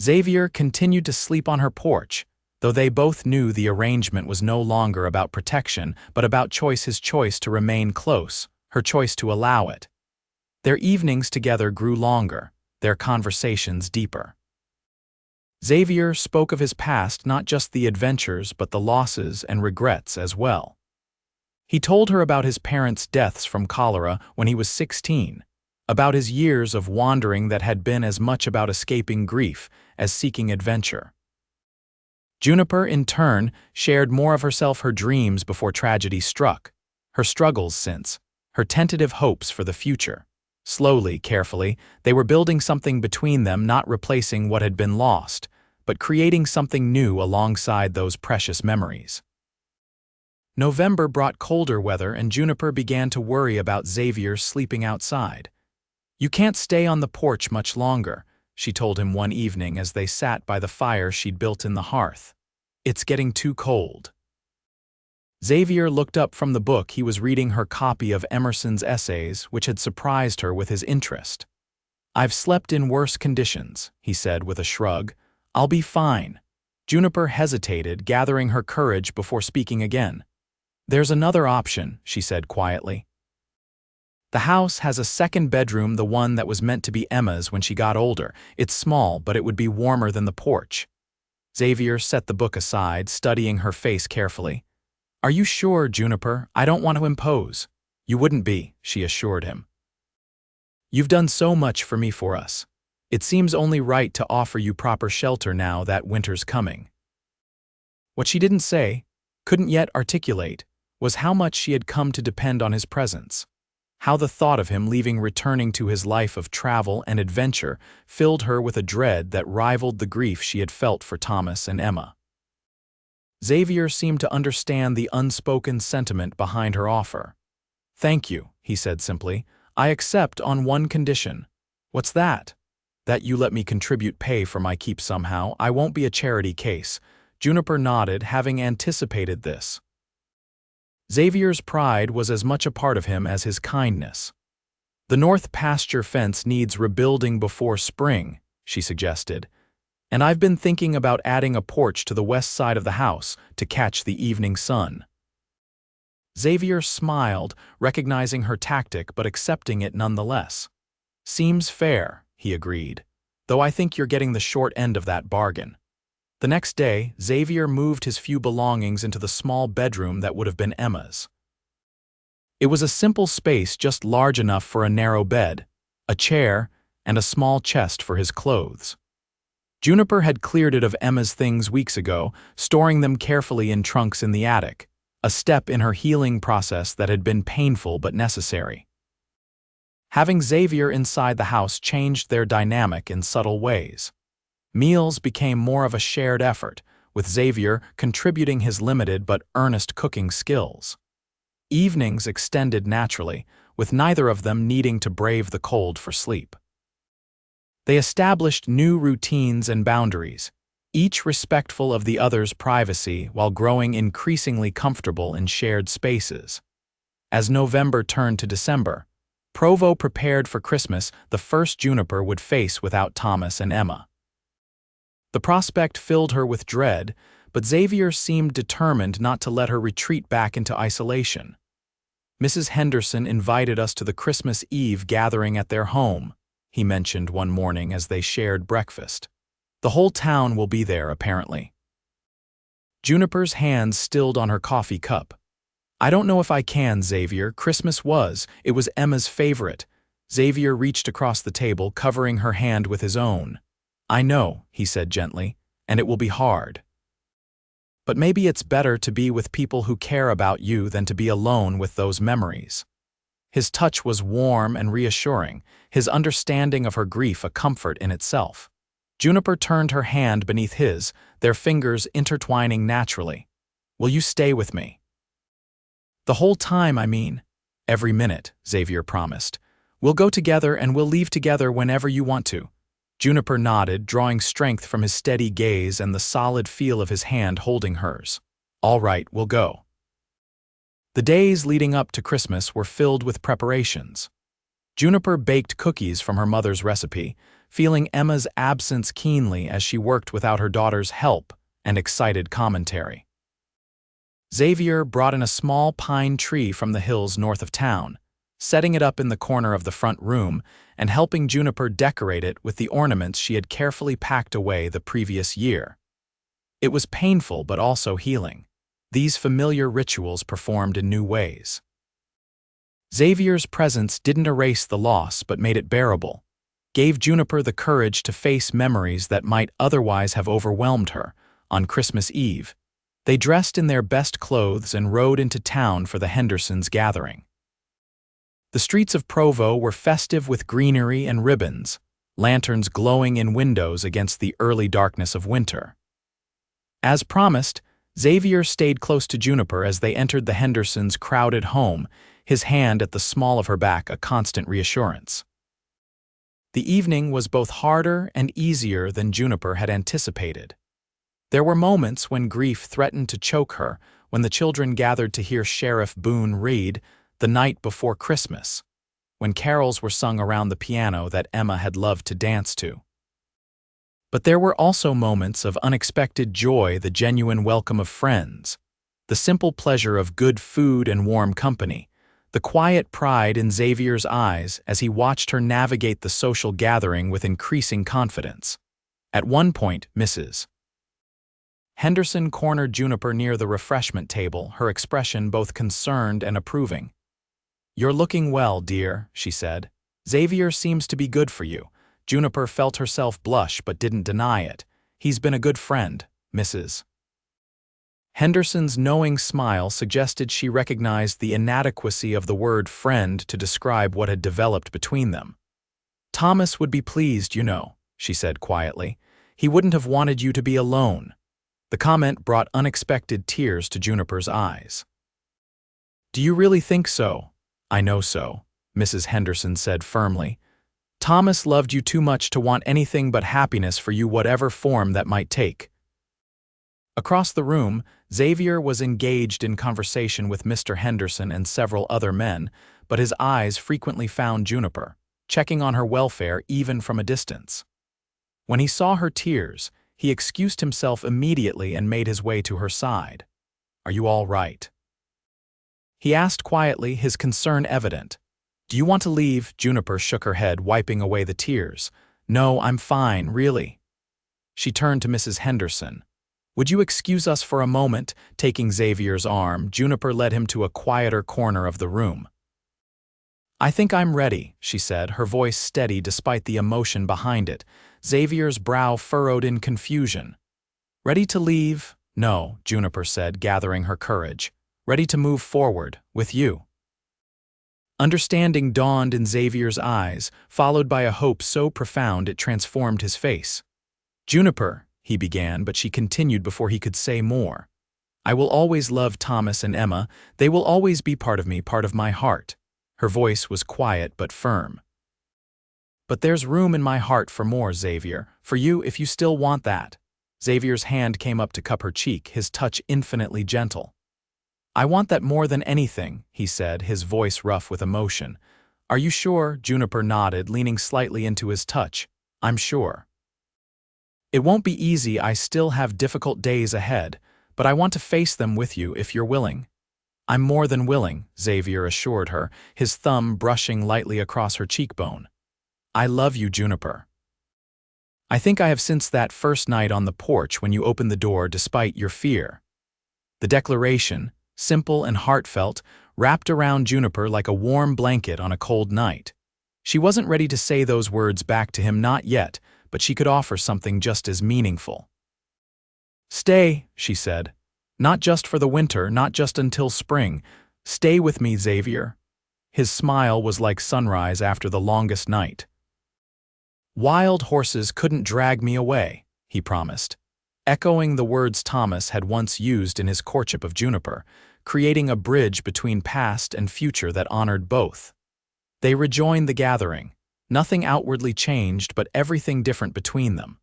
Xavier continued to sleep on her porch, though they both knew the arrangement was no longer about protection, but about choice, his choice to remain close, her choice to allow it. Their evenings together grew longer, their conversations deeper. Xavier spoke of his past, not just the adventures but the losses and regrets as well. He told her about his parents' deaths from cholera when he was 16, about his years of wandering that had been as much about escaping grief as seeking adventure. Juniper, in turn, shared more of herself, her dreams before tragedy struck, her struggles since, her tentative hopes for the future. Slowly, carefully, they were building something between them, not replacing what had been lost, but creating something new alongside those precious memories. November brought colder weather, and Juniper began to worry about Xavier sleeping outside. "You can't stay on the porch much longer," she told him one evening as they sat by the fire she'd built in the hearth. "It's getting too cold." Xavier looked up from the book he was reading, her copy of Emerson's essays, which had surprised her with his interest. "I've slept in worse conditions," he said with a shrug. "I'll be fine." Juniper hesitated, gathering her courage before speaking again. "There's another option," she said quietly. "The house has a second bedroom, the one that was meant to be Emma's when she got older. It's small, but it would be warmer than the porch." Xavier set the book aside, studying her face carefully. "Are you sure, Juniper? I don't want to impose." "You wouldn't be," she assured him. "You've done so much for me, for us. It seems only right to offer you proper shelter now that winter's coming." What she didn't say, couldn't yet articulate, was how much she had come to depend on his presence. How the thought of him leaving, returning to his life of travel and adventure, filled her with a dread that rivaled the grief she had felt for Thomas and Emma. Xavier seemed to understand the unspoken sentiment behind her offer. "Thank you," he said simply. "I accept on one condition." "What's that?" "That you let me contribute pay for my keep somehow. I won't be a charity case." Juniper nodded, having anticipated this. Xavier's pride was as much a part of him as his kindness. "The north pasture fence needs rebuilding before spring," she suggested. "And I've been thinking about adding a porch to the west side of the house to catch the evening sun." Xavier smiled, recognizing her tactic but accepting it nonetheless. "Seems fair," he agreed, "though I think you're getting the short end of that bargain." The next day, Xavier moved his few belongings into the small bedroom that would have been Emma's. It was a simple space, just large enough for a narrow bed, a chair, and a small chest for his clothes. Juniper had cleared it of Emma's things weeks ago, storing them carefully in trunks in the attic, a step in her healing process that had been painful but necessary. Having Xavier inside the house changed their dynamic in subtle ways. Meals became more of a shared effort, with Xavier contributing his limited but earnest cooking skills. Evenings extended naturally, with neither of them needing to brave the cold for sleep. They established new routines and boundaries, each respectful of the other's privacy while growing increasingly comfortable in shared spaces. As November turned to December, Provo prepared for Christmas the first Juniper would face without Thomas and Emma. The prospect filled her with dread, but Xavier seemed determined not to let her retreat back into isolation. "Mrs. Henderson invited us to the Christmas Eve gathering at their home," he mentioned one morning as they shared breakfast. "The whole town will be there, apparently." Juniper's hands stilled on her coffee cup. "I don't know if I can, Xavier. Christmas it was Emma's favorite." Xavier reached across the table, covering her hand with his own. "I know," he said gently, "and it will be hard. But maybe it's better to be with people who care about you than to be alone with those memories." His touch was warm and reassuring, his understanding of her grief a comfort in itself. Juniper turned her hand beneath his, their fingers intertwining naturally. "Will you stay with me?" "The whole time, I mean." "Every minute," Xavier promised. "We'll go together and we'll leave together whenever you want to." Juniper nodded, drawing strength from his steady gaze and the solid feel of his hand holding hers. "All right, we'll go." The days leading up to Christmas were filled with preparations. Juniper baked cookies from her mother's recipe, feeling Emma's absence keenly as she worked without her daughter's help and excited commentary. Xavier brought in a small pine tree from the hills north of town, setting it up in the corner of the front room and helping Juniper decorate it with the ornaments she had carefully packed away the previous year. It was painful but also healing, these familiar rituals performed in new ways. Xavier's presence didn't erase the loss but made it bearable, gave Juniper the courage to face memories that might otherwise have overwhelmed her. On Christmas Eve, they dressed in their best clothes and rode into town for the Hendersons' gathering. The streets of Provo were festive with greenery and ribbons, lanterns glowing in windows against the early darkness of winter. As promised, Xavier stayed close to Juniper as they entered the Hendersons' crowded home, his hand at the small of her back a constant reassurance. The evening was both harder and easier than Juniper had anticipated. There were moments when grief threatened to choke her, when the children gathered to hear Sheriff Boone read "The Night Before Christmas," when carols were sung around the piano that Emma had loved to dance to. But there were also moments of unexpected joy, the genuine welcome of friends, the simple pleasure of good food and warm company, the quiet pride in Xavier's eyes as he watched her navigate the social gathering with increasing confidence. At one point, Mrs. Henderson cornered Juniper near the refreshment table, her expression both concerned and approving. "You're looking well, dear," she said. "Xavier seems to be good for you." Juniper felt herself blush but didn't deny it. "He's been a good friend, Mrs. Henderson's knowing smile suggested she recognized the inadequacy of the word friend to describe what had developed between them. "Thomas would be pleased, you know," she said quietly. "He wouldn't have wanted you to be alone." The comment brought unexpected tears to Juniper's eyes. "Do you really think so?" "I know so," Mrs. Henderson said firmly. "Thomas loved you too much to want anything but happiness for you, whatever form that might take." Across the room, Xavier was engaged in conversation with Mr. Henderson and several other men, but his eyes frequently found Juniper, checking on her welfare even from a distance. When he saw her tears, he excused himself immediately and made his way to her side. "Are you all right?" he asked quietly, his concern evident. "Do you want to leave?" Juniper shook her head, wiping away the tears. "No, I'm fine, really." She turned to Mrs. Henderson. "Would you excuse us for a moment?" Taking Xavier's arm, Juniper led him to a quieter corner of the room. "I think I'm ready," she said, her voice steady despite the emotion behind it. Xavier's brow furrowed in confusion. "Ready to leave?" "No," Juniper said, gathering her courage. "Ready to move forward, with you." Understanding dawned in Xavier's eyes, followed by a hope so profound it transformed his face. Juniper, he began, but she continued before he could say more. I will always love Thomas and Emma. They will always be part of me, part of my heart. Her voice was quiet but firm. But there's room in my heart for more, Xavier, for you if you still want that. Xavier's hand came up to cup her cheek, his touch infinitely gentle. I want that more than anything, he said, his voice rough with emotion. Are you sure? Juniper nodded, leaning slightly into his touch. I'm sure. It won't be easy, I still have difficult days ahead, but I want to face them with you if you're willing. I'm more than willing, Xavier assured her, his thumb brushing lightly across her cheekbone. I love you, Juniper. I think I have since that first night on the porch when you opened the door despite your fear. The declaration, simple and heartfelt, wrapped around Juniper like a warm blanket on a cold night. She wasn't ready to say those words back to him, not yet, but she could offer something just as meaningful. Stay, she said. Not just for the winter, not just until spring. Stay with me, Xavier. His smile was like sunrise after the longest night. Wild horses couldn't drag me away, he promised, echoing the words Thomas had once used in his courtship of Juniper, creating a bridge between past and future that honored both. They rejoined the gathering. Nothing outwardly changed, but everything different between them.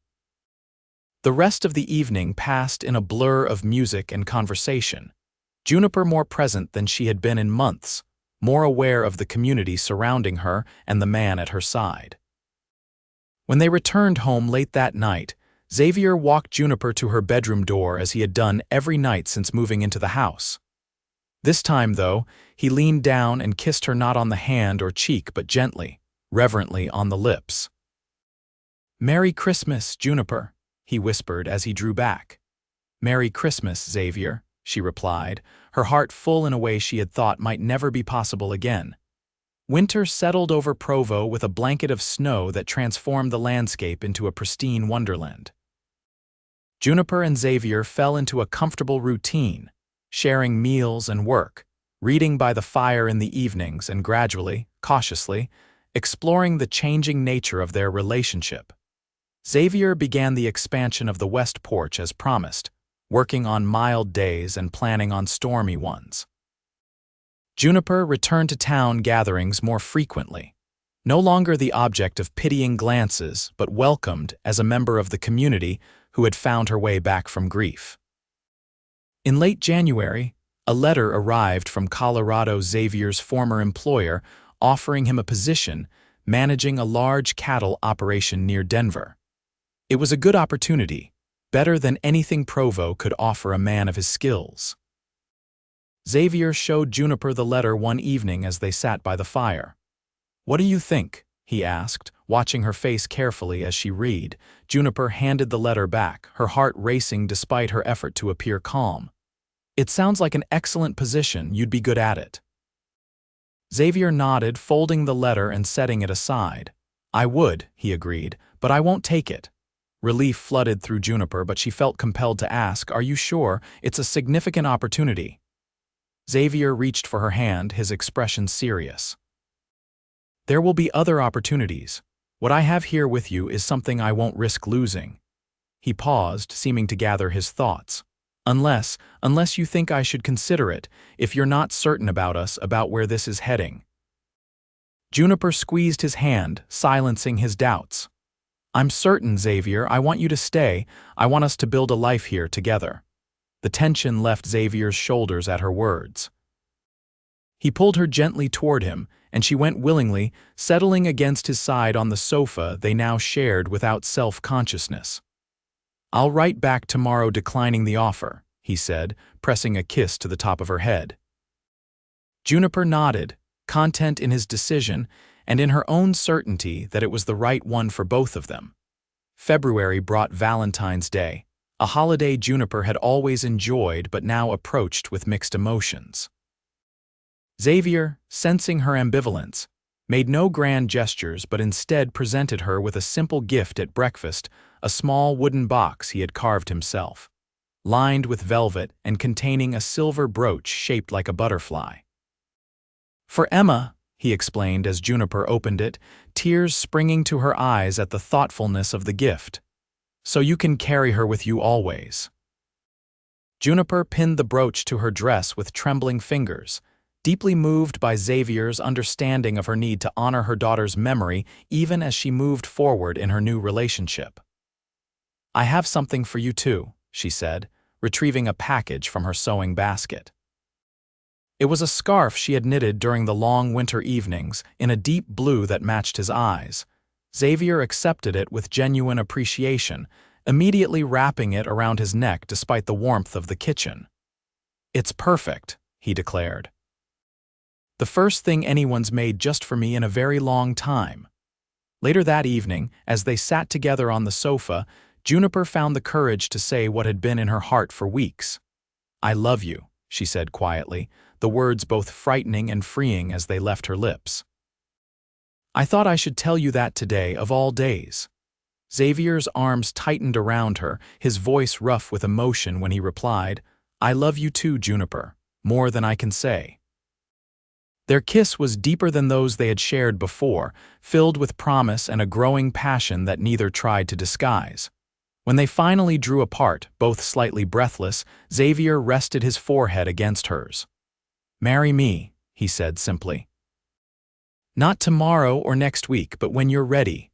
The rest of the evening passed in a blur of music and conversation, Juniper more present than she had been in months, more aware of the community surrounding her and the man at her side. When they returned home late that night, Xavier walked Juniper to her bedroom door as he had done every night since moving into the house. This time, though, he leaned down and kissed her not on the hand or cheek but gently, reverently on the lips. "Merry Christmas, Juniper," he whispered as he drew back. "Merry Christmas, Xavier," she replied, her heart full in a way she had thought might never be possible again. Winter settled over Provo with a blanket of snow that transformed the landscape into a pristine wonderland. Juniper and Xavier fell into a comfortable routine, sharing meals and work, reading by the fire in the evenings and gradually, cautiously, exploring the changing nature of their relationship. Xavier began the expansion of the West Porch as promised, working on mild days and planning on stormy ones. Juniper returned to town gatherings more frequently, no longer the object of pitying glances but welcomed as a member of the community who had found her way back from grief. In late January, a letter arrived from Colorado Xavier's former employer offering him a position managing a large cattle operation near Denver. It was a good opportunity, better than anything Provo could offer a man of his skills. Xavier showed Juniper the letter one evening as they sat by the fire. "What do you think?" he asked, watching her face carefully as she read. Juniper handed the letter back, her heart racing despite her effort to appear calm. "It sounds like an excellent position. You'd be good at it." Xavier nodded, folding the letter and setting it aside. "I would," he agreed, "but I won't take it." Relief flooded through Juniper, but she felt compelled to ask, "Are you sure? It's a significant opportunity." Xavier reached for her hand, his expression serious. "There will be other opportunities. What I have here with you is something I won't risk losing." He paused, seeming to gather his thoughts. Unless you think I should consider it, if you're not certain about us, about where this is heading." Juniper squeezed his hand, silencing his doubts. "I'm certain, Xavier. I want you to stay. I want us to build a life here together." The tension left Xavier's shoulders at her words. He pulled her gently toward him, and she went willingly, settling against his side on the sofa they now shared without self-consciousness. "I'll write back tomorrow declining the offer," he said, pressing a kiss to the top of her head. Juniper nodded, content in his decision and in her own certainty that it was the right one for both of them. February brought Valentine's Day, a holiday Juniper had always enjoyed but now approached with mixed emotions. Xavier, sensing her ambivalence, made no grand gestures but instead presented her with a simple gift at breakfast, a small wooden box he had carved himself, lined with velvet and containing a silver brooch shaped like a butterfly. "For Emma," he explained as Juniper opened it, tears springing to her eyes at the thoughtfulness of the gift. So you can carry her with you always." Juniper pinned the brooch to her dress with trembling fingers, deeply moved by Xavier's understanding of her need to honor her daughter's memory even as she moved forward in her new relationship. "I have something for you too," she said, retrieving a package from her sewing basket. It was a scarf she had knitted during the long winter evenings in a deep blue that matched his eyes. Xavier accepted it with genuine appreciation, immediately wrapping it around his neck despite the warmth of the kitchen. "It's perfect," he declared. "The first thing anyone's made just for me in a very long time." Later that evening, as they sat together on the sofa, Juniper found the courage to say what had been in her heart for weeks. "I love you," she said quietly, the words both frightening and freeing as they left her lips. "I thought I should tell you that today of all days." Xavier's arms tightened around her, his voice rough with emotion when he replied, "I love you too, Juniper, more than I can say." Their kiss was deeper than those they had shared before, filled with promise and a growing passion that neither tried to disguise. When they finally drew apart, both slightly breathless, Xavier rested his forehead against hers. "Marry me," he said simply. "Not tomorrow or next week, but when you're ready.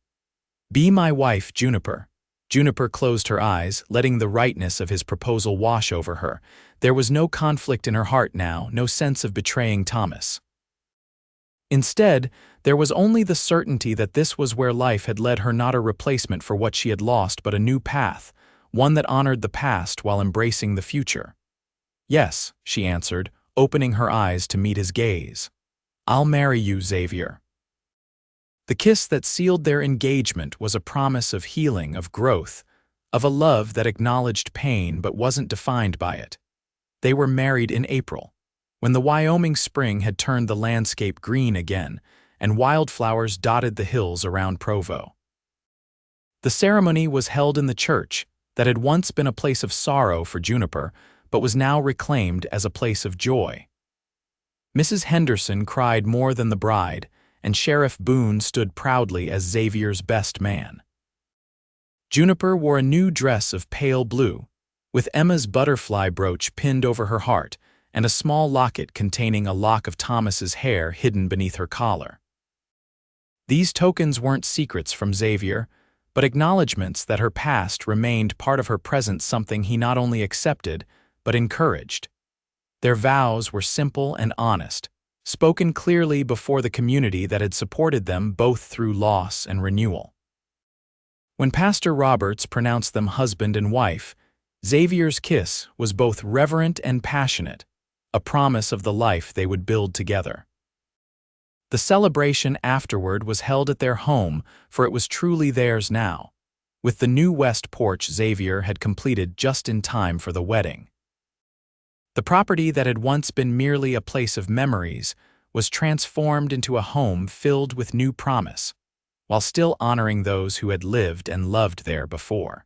Be my wife, Juniper." Juniper closed her eyes, letting the rightness of his proposal wash over her. There was no conflict in her heart now, no sense of betraying Thomas. Instead, there was only the certainty that this was where life had led her, not a replacement for what she had lost but a new path, one that honored the past while embracing the future. "Yes," she answered, opening her eyes to meet his gaze. "I'll marry you, Xavier." The kiss that sealed their engagement was a promise of healing, of growth, of a love that acknowledged pain but wasn't defined by it. They were married in April, when the Wyoming spring had turned the landscape green again, and wildflowers dotted the hills around Provo. The ceremony was held in the church that had once been a place of sorrow for Juniper, but was now reclaimed as a place of joy. Mrs. Henderson cried more than the bride, and Sheriff Boone stood proudly as Xavier's best man. Juniper wore a new dress of pale blue, with Emma's butterfly brooch pinned over her heart and a small locket containing a lock of Thomas's hair hidden beneath her collar. These tokens weren't secrets from Xavier, but acknowledgments that her past remained part of her present, something he not only accepted, but encouraged. Their vows were simple and honest, spoken clearly before the community that had supported them both through loss and renewal. When Pastor Roberts pronounced them husband and wife, Xavier's kiss was both reverent and passionate, a promise of the life they would build together. The celebration afterward was held at their home, for it was truly theirs now, with the new west porch Xavier had completed just in time for the wedding. The property that had once been merely a place of memories was transformed into a home filled with new promise, while still honoring those who had lived and loved there before.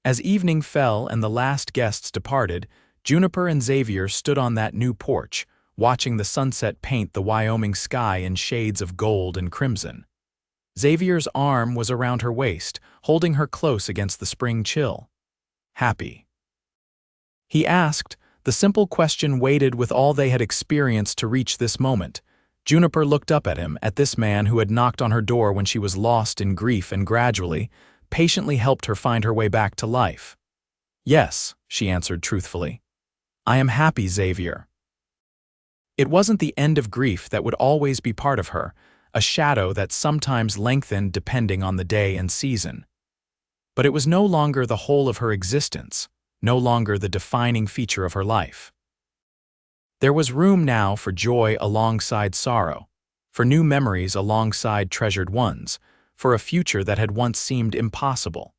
As evening fell and the last guests departed, Juniper and Xavier stood on that new porch, watching the sunset paint the Wyoming sky in shades of gold and crimson. Xavier's arm was around her waist, holding her close against the spring chill. "Happy?" he asked, the simple question weighted with all they had experienced to reach this moment. Juniper looked up at him, at this man who had knocked on her door when she was lost in grief and gradually, patiently helped her find her way back to life. "Yes," she answered truthfully. "I am happy, Xavier." It wasn't the end of grief that would always be part of her, a shadow that sometimes lengthened depending on the day and season. But it was no longer the whole of her existence, no longer the defining feature of her life. There was room now for joy alongside sorrow, for new memories alongside treasured ones, for a future that had once seemed impossible.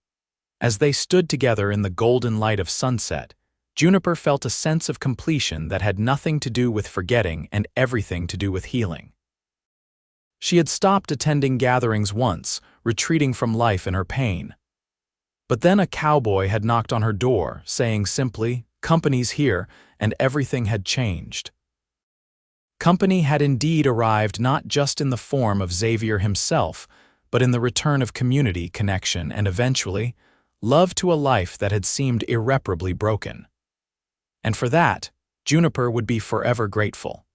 As they stood together in the golden light of sunset, Juniper felt a sense of completion that had nothing to do with forgetting and everything to do with healing. She had stopped attending gatherings once, retreating from life in her pain. But then a cowboy had knocked on her door, saying simply, "Company's here," and everything had changed. Company had indeed arrived, not just in the form of Xavier himself, but in the return of community, connection, and eventually, love to a life that had seemed irreparably broken. And for that, Juniper would be forever grateful.